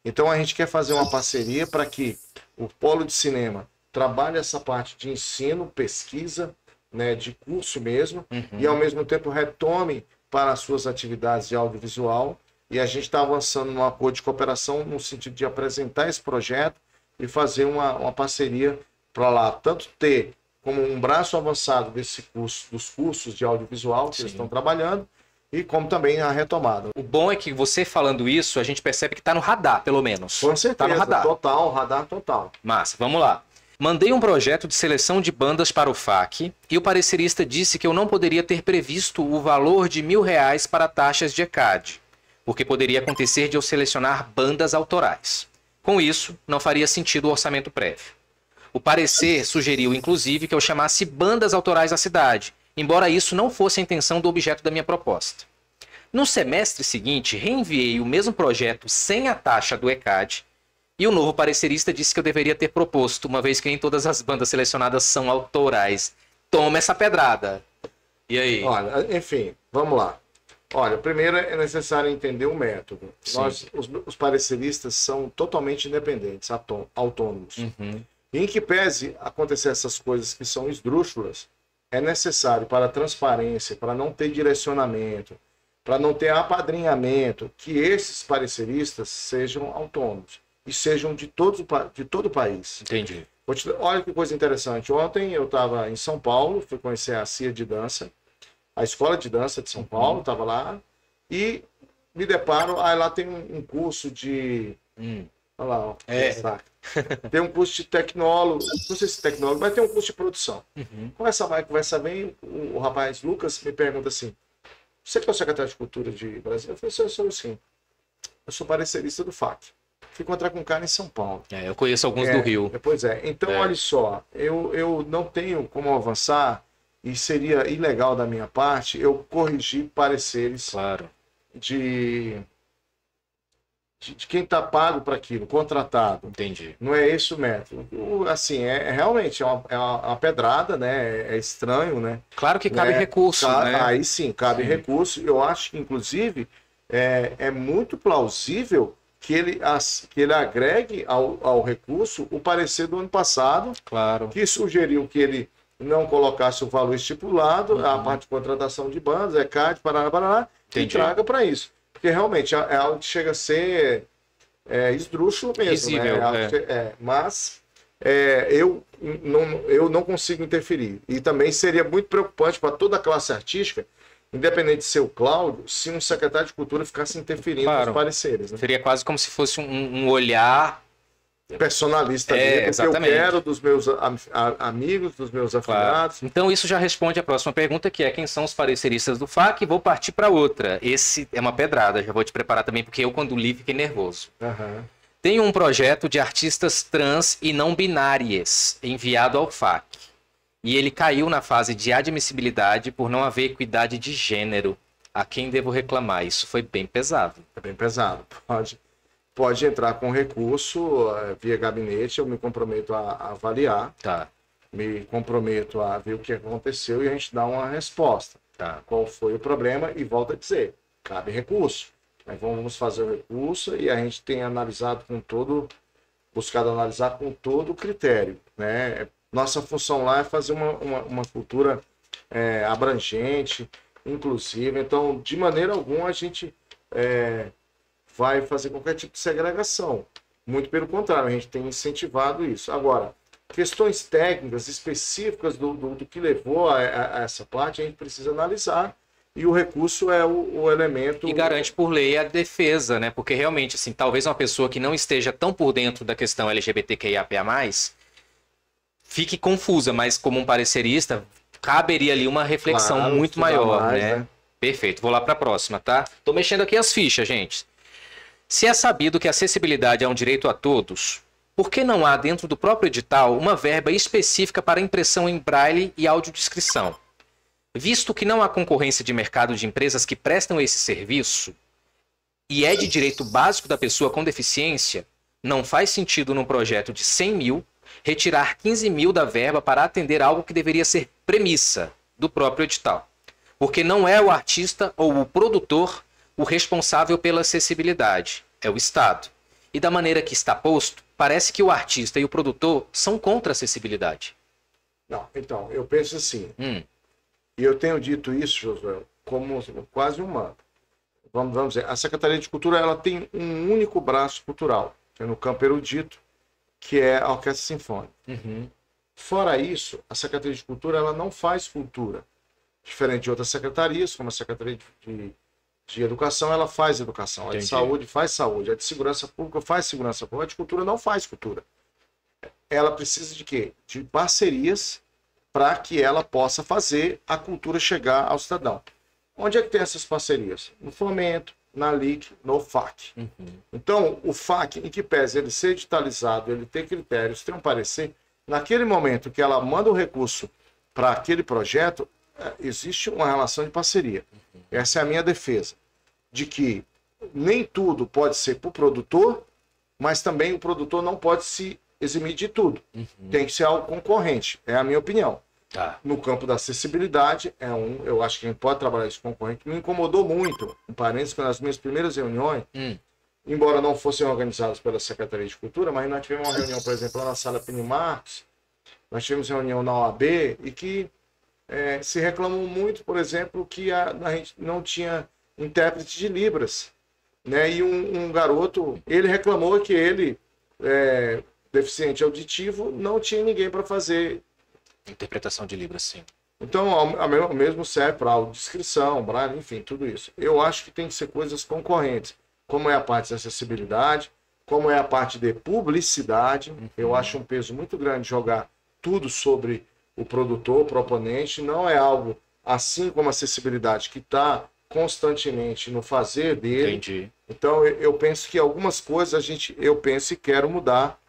Então a gente quer fazer uma parceria para que o Polo de Cinema trabalhe essa parte de ensino, pesquisa, né, de curso mesmo, e ao mesmo tempo retome para as suas atividades de audiovisual. E a gente está avançando num acordo de cooperação no sentido de apresentar esse projeto e fazer uma parceria para lá, tanto ter como um braço avançado desse curso, dos cursos de audiovisual que eles estão trabalhando, e como também a retomada. O bom é que você falando isso, a gente percebe que está no radar, pelo menos. Com certeza, tá no radar. Total, radar total. Massa, vamos lá. Mandei um projeto de seleção de bandas para o FAC e o parecerista disse que eu não poderia ter previsto o valor de R$ 1.000 para taxas de ECAD, porque poderia acontecer de eu selecionar bandas autorais. Com isso, não faria sentido o orçamento prévio. O parecer sugeriu, inclusive, que eu chamasse bandas autorais da cidade, embora isso não fosse a intenção do objeto da minha proposta. No semestre seguinte, reenviei o mesmo projeto sem a taxa do ECAD, e o novo parecerista disse que eu deveria ter proposto, uma vez que nem todas as bandas selecionadas são autorais. Toma essa pedrada. E aí? Olha, enfim, vamos lá. Olha, primeiro é necessário entender o método. Nós, os pareceristas são totalmente independentes, autônomos. E em que pese acontecer essas coisas que são esdrúxulas, é necessário para a transparência, para não ter direcionamento, para não ter apadrinhamento, que esses pareceristas sejam autônomos e sejam de todo o país. Entendi. Olha que coisa interessante. Ontem eu estava em São Paulo, fui conhecer a CIA de dança, a Escola de Dança de São Paulo, estava lá, e me deparo, aí lá tem um curso de... Olha lá, ó, tem um curso de tecnólogo, não sei se tecnólogo, mas tem um curso de produção. Conversa bem, o rapaz Lucas me pergunta assim, você que é o secretário de Cultura de Brasília? Eu falei, eu sou sim, eu sou parecerista do FAC. Fui encontrar com um cara em São Paulo. Eu conheço alguns do Rio. Pois é, então olha só, eu não tenho como avançar, e seria ilegal da minha parte eu corrigir pareceres de quem está pago para aquilo, contratado. Entendi. Não é esse o método. Assim, realmente uma pedrada, né? É estranho, né? Claro que cabe recurso, né? Aí sim, cabe recurso. Eu acho que, inclusive, é muito plausível que ele agregue ao recurso o parecer do ano passado, que sugeriu que ele não colocasse o valor estipulado, a parte de contratação de bandas, ECAD, Paraná, e traga para isso. Porque realmente é algo que chega a ser esdrúxulo mesmo. Visível, né? Mas eu não consigo interferir. E também seria muito preocupante para toda a classe artística, independente de ser o Cláudio, se um secretário de Cultura ficasse interferindo nos pareceres. Né? Seria quase como se fosse um olhar personalista dele, porque eu quero dos meus amigos, dos meus afiliados. Então isso já responde a próxima pergunta, que é quem são os pareceristas do FAC, e vou partir para outra. Esse é uma pedrada, já vou te preparar também, porque eu quando li fiquei nervoso. Tem um projeto de artistas trans e não binárias enviado ao FAC, e ele caiu na fase de admissibilidade por não haver equidade de gênero. A quem devo reclamar? Isso foi bem pesado. É bem pesado, pode entrar com recurso via gabinete, eu me comprometo a avaliar, me comprometo a ver o que aconteceu e a gente dá uma resposta. Qual foi o problema? E volto a dizer, cabe recurso. Aí vamos fazer o recurso e a gente tem analisado buscado analisar com todo o critério. Né? Nossa função lá é fazer uma cultura abrangente, inclusiva. Então, de maneira alguma, a gente... vai fazer qualquer tipo de segregação. Muito pelo contrário, a gente tem incentivado isso. Agora, questões técnicas específicas do que levou a essa parte, a gente precisa analisar, e o recurso é o elemento... E garante por lei a defesa, né? Porque realmente, assim, talvez uma pessoa que não esteja tão por dentro da questão LGBTQIAPA+, fique confusa, mas como um parecerista, caberia ali uma reflexão muito maior, né? Perfeito, vou lá para a próxima, tá? Tô mexendo aqui as fichas, gente. Se é sabido que a acessibilidade é um direito a todos, Por que não há dentro do próprio edital uma verba específica para impressão em braille e audiodescrição? Visto que não há concorrência de mercado de empresas que prestam esse serviço e é de direito básico da pessoa com deficiência, não faz sentido num projeto de 100 mil retirar 15 mil da verba para atender algo que deveria ser premissa do próprio edital. Porque não é o artista ou o produtor o responsável pela acessibilidade, é o Estado. E da maneira que está posto, parece que o artista e o produtor são contra a acessibilidade. Não, então, eu penso assim, e eu tenho dito isso, Josué, como quase uma... Vamos dizer, a Secretaria de Cultura ela tem um único braço cultural, que é no campo erudito, que é a Orquestra Sinfônica. Fora isso, a Secretaria de Cultura ela não faz cultura. Diferente de outras secretarias, como a Secretaria de Educação, ela faz educação. A de saúde faz saúde. A de segurança pública faz segurança pública. A de cultura não faz cultura. Ela precisa de quê? De parcerias para que ela possa fazer a cultura chegar ao cidadão. Onde é que tem essas parcerias? No Fomento, na LIC, no FAC. Então, o FAC, em que pese ele ser digitalizado, ele ter critérios, ter um parecer, naquele momento que ela manda o recurso para aquele projeto, existe uma relação de parceria. Essa é a minha defesa. De que nem tudo pode ser para o produtor, mas também o produtor não pode se eximir de tudo. Tem que ser algo concorrente, é a minha opinião. No campo da acessibilidade, eu acho que a gente pode trabalhar isso concorrente. Me incomodou muito, um parênteses, que nas minhas primeiras reuniões, embora não fossem organizadas pela Secretaria de Cultura, mas nós tivemos uma reunião, por exemplo, lá na Sala Pini Marcos, nós tivemos reunião na OAB, e que se reclamou muito, por exemplo, que a gente não tinha intérprete de Libras. Né? E um garoto, ele reclamou que ele, deficiente auditivo, não tinha ninguém para fazer interpretação de Libras, sim. Então, o mesmo serve para audiodescrição, braille, enfim, tudo isso. Eu acho que tem que ser coisas concorrentes, como é a parte de acessibilidade, como é a parte de publicidade. Eu acho um peso muito grande jogar tudo sobre o produtor, o proponente. Não é algo, assim como a acessibilidade, que está constantemente no fazer dele. Entendi. Então, eu penso que algumas coisas eu penso e quero mudar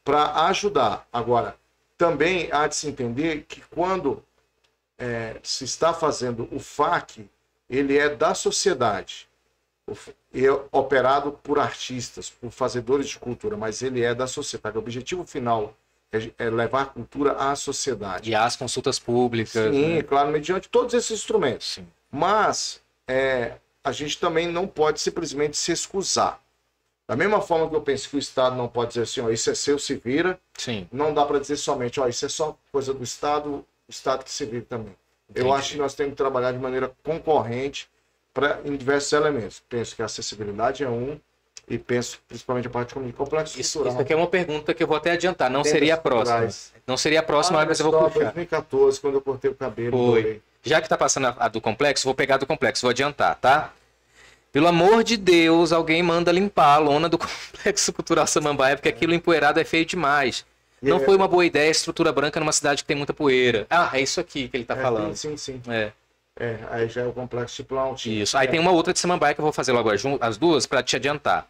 para ajudar. Agora, também há de se entender que quando se está fazendo o FAC, ele é da sociedade, é operado por artistas, por fazedores de cultura, mas ele é da sociedade. O objetivo final é levar a cultura à sociedade. E às consultas públicas. Sim, né? claro, mediante todos esses instrumentos. Sim. Mas a gente também não pode simplesmente se excusar. Da mesma forma que eu penso que o Estado não pode dizer assim, ó, isso é seu, se vira. Sim. Não dá para dizer somente, ó, isso é só coisa do Estado, o Estado que se vira também. Entendi. Eu acho que nós temos que trabalhar de maneira concorrente em diversos elementos. Penso que a acessibilidade é e penso principalmente a parte de complexo cultural. Isso aqui é uma pergunta que eu vou até adiantar, não seria a próxima. Não seria a próxima, mas eu vou puxar. 2014, quando eu cortei o cabelo. Foi. Já que tá passando a do complexo, vou pegar a do complexo, vou adiantar, tá? Pelo amor de Deus, alguém manda limpar a lona do Complexo Cultural Samambaia, porque aquilo empoeirado é feio demais. Não foi uma boa ideia estrutura branca numa cidade que tem muita poeira. Ah, é isso aqui que ele tá falando. Sim. Aí já é o complexo de Planaltina. Isso. Aí tem uma outra de Samambaia que eu vou fazer logo as duas para te adiantar.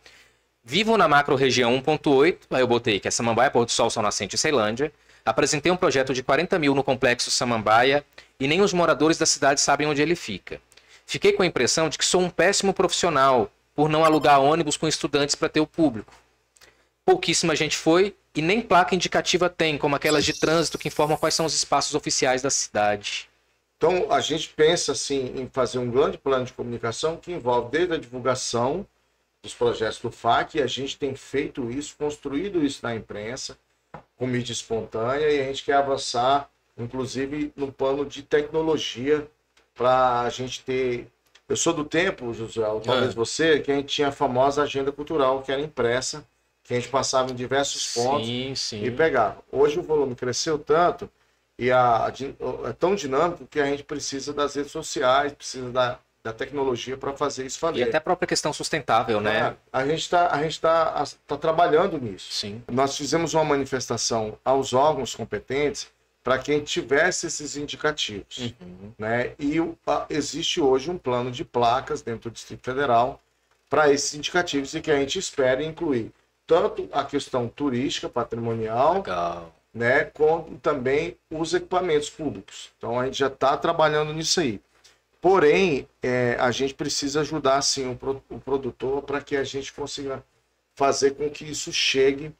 Vivo na macro-região 1.8, aí eu botei que é Samambaia, Pôr do Sol, Sol Nascente e Ceilândia. Apresentei um projeto de 40 mil no Complexo Samambaia e nem os moradores da cidade sabem onde ele fica. Fiquei com a impressão de que sou um péssimo profissional por não alugar ônibus com estudantes para ter o público. Pouquíssima gente foi e nem placa indicativa tem, como aquelas de trânsito que informam quais são os espaços oficiais da cidade. Então, a gente pensa assim, em fazer um grande plano de comunicação que envolve desde a divulgação dos projetos do FAC, e a gente tem feito isso, construído isso na imprensa, com mídia espontânea, e a gente quer avançar, inclusive, no plano de tecnologia, para a gente ter... Eu sou do tempo, José, talvez você, que a gente tinha a famosa agenda cultural, que era impressa, que a gente passava em diversos pontos e pegava. Hoje o volume cresceu tanto e é tão dinâmico que a gente precisa das redes sociais, precisa da tecnologia para fazer isso valer. E até a própria questão sustentável, né? A gente tá trabalhando nisso. Sim. Nós fizemos uma manifestação aos órgãos competentes para quem tivesse esses indicativos. Né? E existe hoje um plano de placas dentro do Distrito Federal para esses indicativos e que a gente espera incluir tanto a questão turística, patrimonial, Legal. né, como também os equipamentos públicos. Então a gente já está trabalhando nisso aí. Porém, a gente precisa ajudar sim o produtor para que a gente consiga fazer com que isso chegue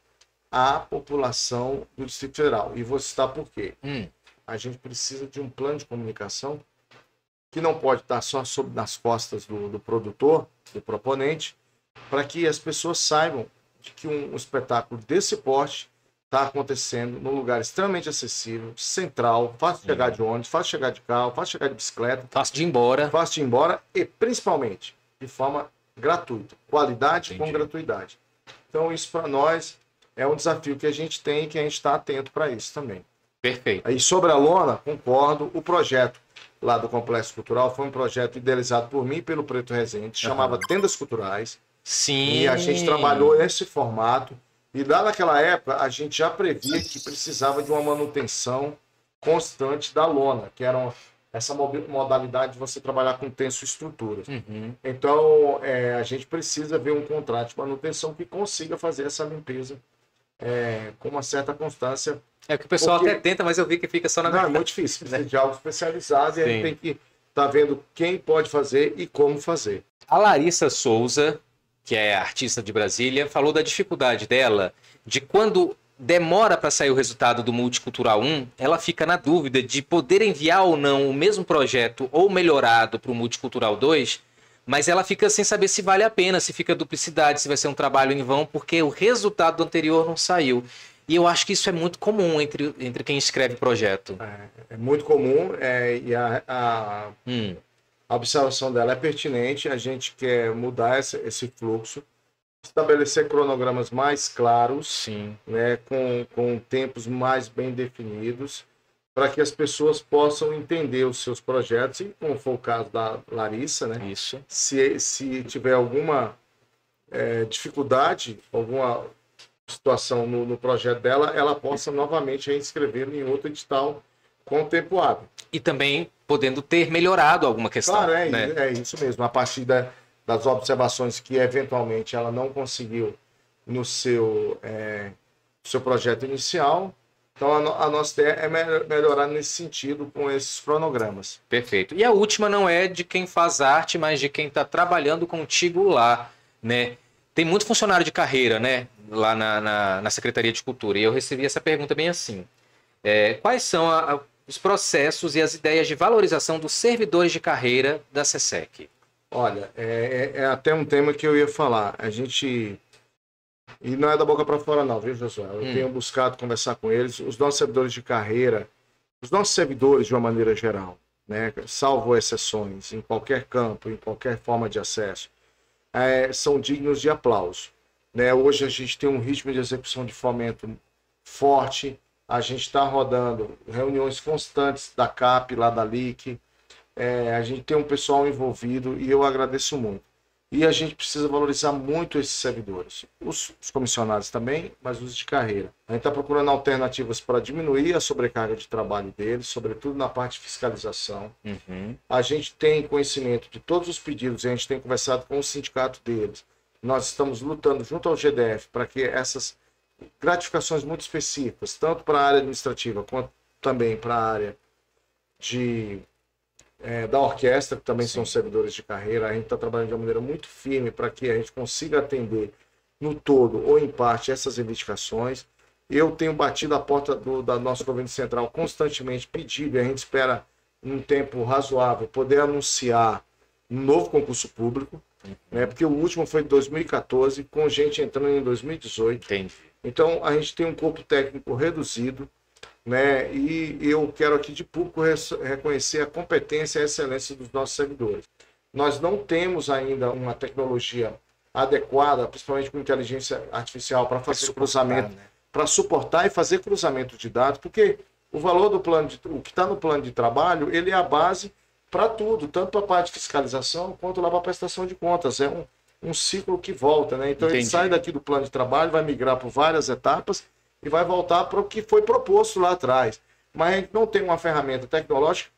à população do Distrito Federal. E vou citar por quê. A gente precisa de um plano de comunicação que não pode estar só nas costas do produtor, do proponente, para que as pessoas saibam de que um espetáculo desse porte está acontecendo num lugar extremamente acessível, central, fácil de chegar de ônibus, fácil de chegar de carro, fácil de chegar de bicicleta, Fácil de ir embora. fácil de ir embora e, principalmente, de forma gratuita. Qualidade com gratuidade. Então, isso para nós é um desafio que a gente tem e que a gente está atento para isso também. Perfeito. Aí, sobre a lona, concordo, o projeto lá do Complexo Cultural foi um projeto idealizado por mim e pelo Preto Rezende, chamava Tendas Culturais, Sim. e a gente trabalhou nesse formato. E lá naquela época, a gente já previa que precisava de uma manutenção constante da lona, que era essa modalidade de você trabalhar com tensoestruturas. Então, a gente precisa ver um contrato de manutenção que consiga fazer essa limpeza com uma certa constância. É que o pessoal até tenta, mas eu vi que fica só na Não, é metade. muito difícil, precisa de algo especializado e a gente tem que estar vendo quem pode fazer e como fazer. A Larissa Souza, que é artista de Brasília, falou da dificuldade dela de quando demora para sair o resultado do Multicultural 1, ela fica na dúvida de poder enviar ou não o mesmo projeto ou melhorado para o Multicultural 2, mas ela fica sem saber se vale a pena, se fica duplicidade, se vai ser um trabalho em vão, porque o resultado do anterior não saiu. E eu acho que isso é muito comum entre quem escreve projeto. É muito comum e a observação dela é pertinente. A gente quer mudar esse fluxo, estabelecer cronogramas mais claros, Sim. né, com tempos mais bem definidos, para que as pessoas possam entender os seus projetos, e como foi o caso da Larissa, né, Isso. se tiver alguma dificuldade, alguma situação no projeto dela, ela possa novamente reinscrevê-lo em outro edital com tempo hábil. E também podendo ter melhorado alguma questão. Claro, né? é isso mesmo. A partir das observações que eventualmente ela não conseguiu no seu projeto inicial. Então a nossa ideia é melhorar nesse sentido com esses cronogramas. Perfeito. E a última não é de quem faz arte, mas de quem está trabalhando contigo lá, né? Tem muito funcionário de carreira, né? Lá na Secretaria de Cultura. E eu recebi essa pergunta bem assim. Quais são os processos e as ideias de valorização dos servidores de carreira da SESEC? Olha, é até um tema que eu ia falar. A gente... E não é da boca para fora não, viu, Josué? Eu tenho buscado conversar com eles. Os nossos servidores de carreira, os nossos servidores de uma maneira geral, né? Salvo exceções, em qualquer campo, em qualquer forma de acesso, são dignos de aplauso. Né? Hoje a gente tem um ritmo de execução de fomento forte, a gente está rodando reuniões constantes da CAP, lá da LIC, a gente tem um pessoal envolvido e eu agradeço muito. E a gente precisa valorizar muito esses servidores, os comissionados também, mas os de carreira. A gente está procurando alternativas para diminuir a sobrecarga de trabalho deles, sobretudo na parte de fiscalização. A gente tem conhecimento de todos os pedidos, a gente tem conversado com o sindicato deles. Nós estamos lutando junto ao GDF para que essas gratificações muito específicas, tanto para a área administrativa quanto também para a área da orquestra, que também são servidores de carreira, a gente está trabalhando de uma maneira muito firme para que a gente consiga atender no todo ou em parte essas reivindicações. Eu tenho batido a porta da nosso governo central constantemente pedindo, e a gente espera um tempo razoável poder anunciar um novo concurso público, né, porque o último foi em 2014, com gente entrando em 2018. Entendi. Então a gente tem um corpo técnico reduzido, né? E eu quero aqui de público reconhecer a competência e a excelência dos nossos servidores. Nós não temos ainda uma tecnologia adequada, principalmente com inteligência artificial, para fazer cruzamento, né? Para suportar e fazer cruzamento de dados, porque o valor do o que está no plano de trabalho, ele é a base para tudo, tanto para a parte de fiscalização quanto lá para a prestação de contas. É um ciclo que volta, né? Então ele sai daqui do plano de trabalho, vai migrar por várias etapas e vai voltar para o que foi proposto lá atrás. Mas a gente não tem uma ferramenta tecnológica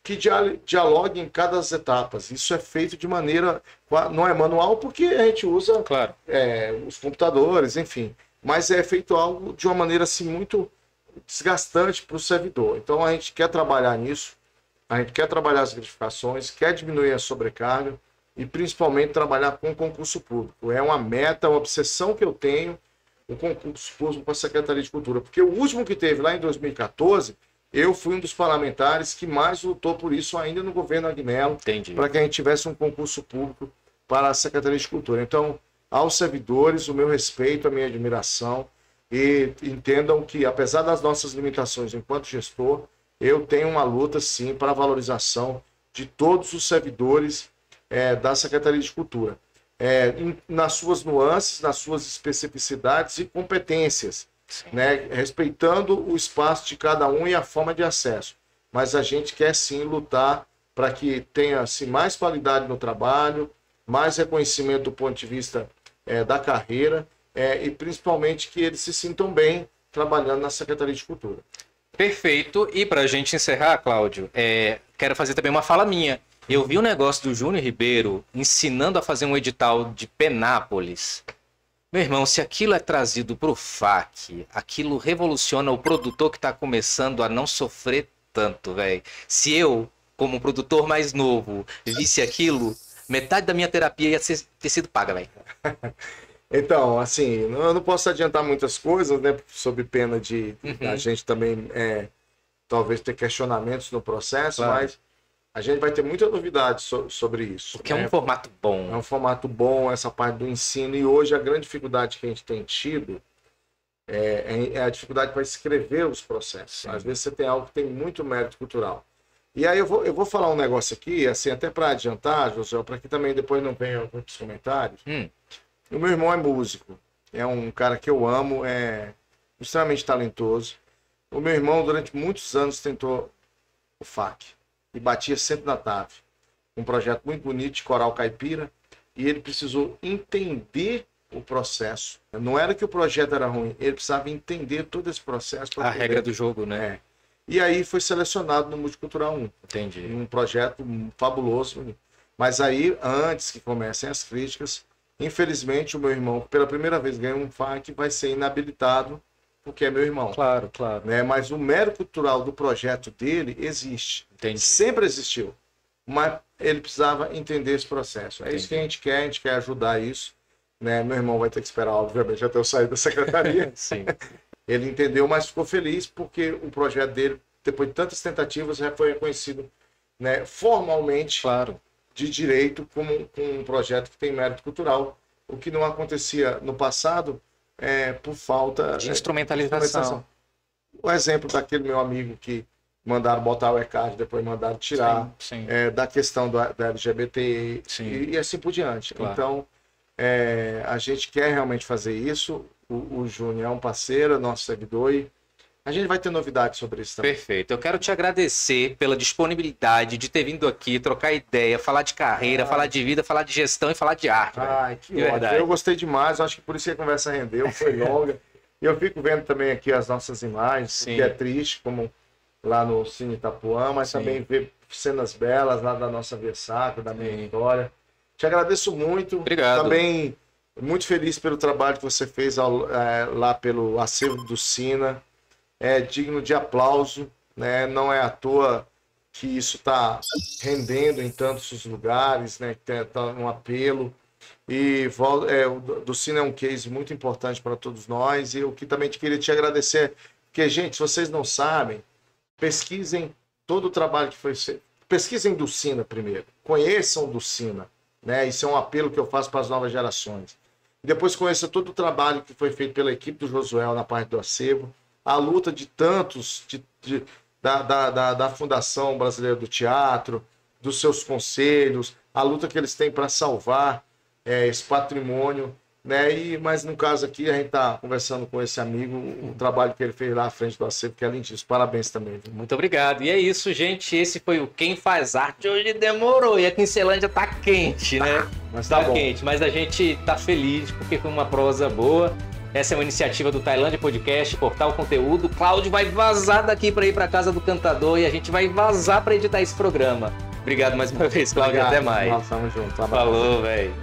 que dialogue em cada das etapas. Isso é feito de maneira, não é manual porque a gente usa Claro. os computadores, enfim, mas é feito algo de uma maneira assim muito desgastante para o servidor. Então a gente quer trabalhar nisso, a gente quer trabalhar as gratificações, quer diminuir a sobrecarga e principalmente trabalhar com concurso público. É uma meta, uma obsessão que eu tenho, o concurso público para a Secretaria de Cultura, porque o último que teve lá em 2014, eu fui um dos parlamentares que mais lutou por isso ainda no governo Agnello, para que a gente tivesse um concurso público para a Secretaria de Cultura. Então, aos servidores, o meu respeito, a minha admiração, e entendam que, apesar das nossas limitações enquanto gestor, eu tenho uma luta, sim, para a valorização de todos os servidores da Secretaria de Cultura, nas suas nuances, nas suas especificidades e competências, né? Respeitando o espaço de cada um e a forma de acesso. Mas a gente quer, sim, lutar para que tenha assim, mais qualidade no trabalho, mais reconhecimento do ponto de vista da carreira, e principalmente que eles se sintam bem trabalhando na Secretaria de Cultura. Perfeito. E para a gente encerrar, Cláudio, quero fazer também uma fala minha. Eu vi um negócio do Júnior Ribeiro ensinando a fazer um edital de Penápolis. Meu irmão, se aquilo é trazido para o FAC, aquilo revoluciona o produtor que está começando a não sofrer tanto, velho. Se eu, como produtor mais novo, visse aquilo, metade da minha terapia ia ter sido paga, velho. Então, assim, eu não posso adiantar muitas coisas, né, sob pena de a gente também talvez ter questionamentos no processo, claro. Mas a gente vai ter muita novidade sobre isso. Porque é um formato bom. É um formato bom, essa parte do ensino, e hoje a grande dificuldade que a gente tem tido é a dificuldade para escrever os processos. Sim. Às vezes você tem algo que tem muito mérito cultural. E aí eu vou falar um negócio aqui, assim, até para adiantar, José, para que também depois não venham muitos comentários. O meu irmão é músico, é um cara que eu amo, é extremamente talentoso. O meu irmão, durante muitos anos, tentou o FAC e batia sempre na trave. Um projeto muito bonito de coral caipira, e ele precisou entender o processo. Não era que o projeto era ruim, ele precisava entender todo esse processo. A regra do jogo, né? E aí foi selecionado no Multicultural 1. Entendi. Um projeto fabuloso. Mas aí, antes que comecem as críticas, infelizmente o meu irmão, pela primeira vez, ganha um FAC, vai ser inabilitado, porque é meu irmão. Claro, claro. Né? Mas o mérito cultural do projeto dele existe. Entendi. Sempre existiu. Mas ele precisava entender esse processo. É isso que a gente quer ajudar isso. Né? Meu irmão vai ter que esperar, obviamente, até eu sair da secretaria. Sim. Ele entendeu, mas ficou feliz porque o projeto dele, depois de tantas tentativas, já foi reconhecido, né, formalmente, claro, de direito como um projeto que tem mérito cultural, o que não acontecia no passado por falta de instrumentalização. O exemplo daquele meu amigo que mandaram botar o ECAD, depois mandaram tirar, sim. Da questão da LGBT e assim por diante. Claro. Então, a gente quer realmente fazer isso. O Júnior é um parceiro, nosso servidor, e a gente vai ter novidades sobre isso também. Perfeito. Eu quero te agradecer pela disponibilidade de ter vindo aqui, trocar ideia, falar de carreira, falar de vida, falar de gestão e falar de arte. Que ótimo. Eu gostei demais, eu acho que por isso que a conversa rendeu, foi longa. E eu fico vendo também aqui as nossas imagens, que é triste, como lá no Cine Itapuã, mas também ver cenas belas lá da nossa Via Sacra, da minha história. Te agradeço muito. Obrigado. Também muito feliz pelo trabalho que você fez lá pelo acervo do Sina. É digno de aplauso, né? Não é à toa que isso está rendendo em tantos lugares, né? Tá um apelo. E o do Sina é um case muito importante para todos nós. E o que também queria te agradecer, porque, gente, se vocês não sabem, pesquisem todo o trabalho que foi feito. Pesquisem do Sina primeiro, conheçam do Sina, né? Isso é um apelo que eu faço para as novas gerações. E depois conheça todo o trabalho que foi feito pela equipe do Josué na parte do acervo, a luta de tantos da Fundação Brasileira do Teatro, dos seus conselhos, a luta que eles têm para salvar esse patrimônio, né? Mas no caso aqui a gente está conversando com esse amigo, o trabalho que ele fez lá à frente do acervo, que é lindíssimo. Parabéns também. Muito obrigado. E é isso, gente. Esse foi o Quem Faz Arte. Hoje demorou e a Quincelândia tá quente, né? Mas tá bom. Quente, mas a gente tá feliz porque foi uma prosa boa. Essa é uma iniciativa do Tailândia Podcast, Portal Conteúdo. Cláudio vai vazar daqui para ir para casa do cantador e a gente vai vazar para editar esse programa. Obrigado mais uma vez, Cláudio. Até mais. Nós estamos juntos. Falou, velho.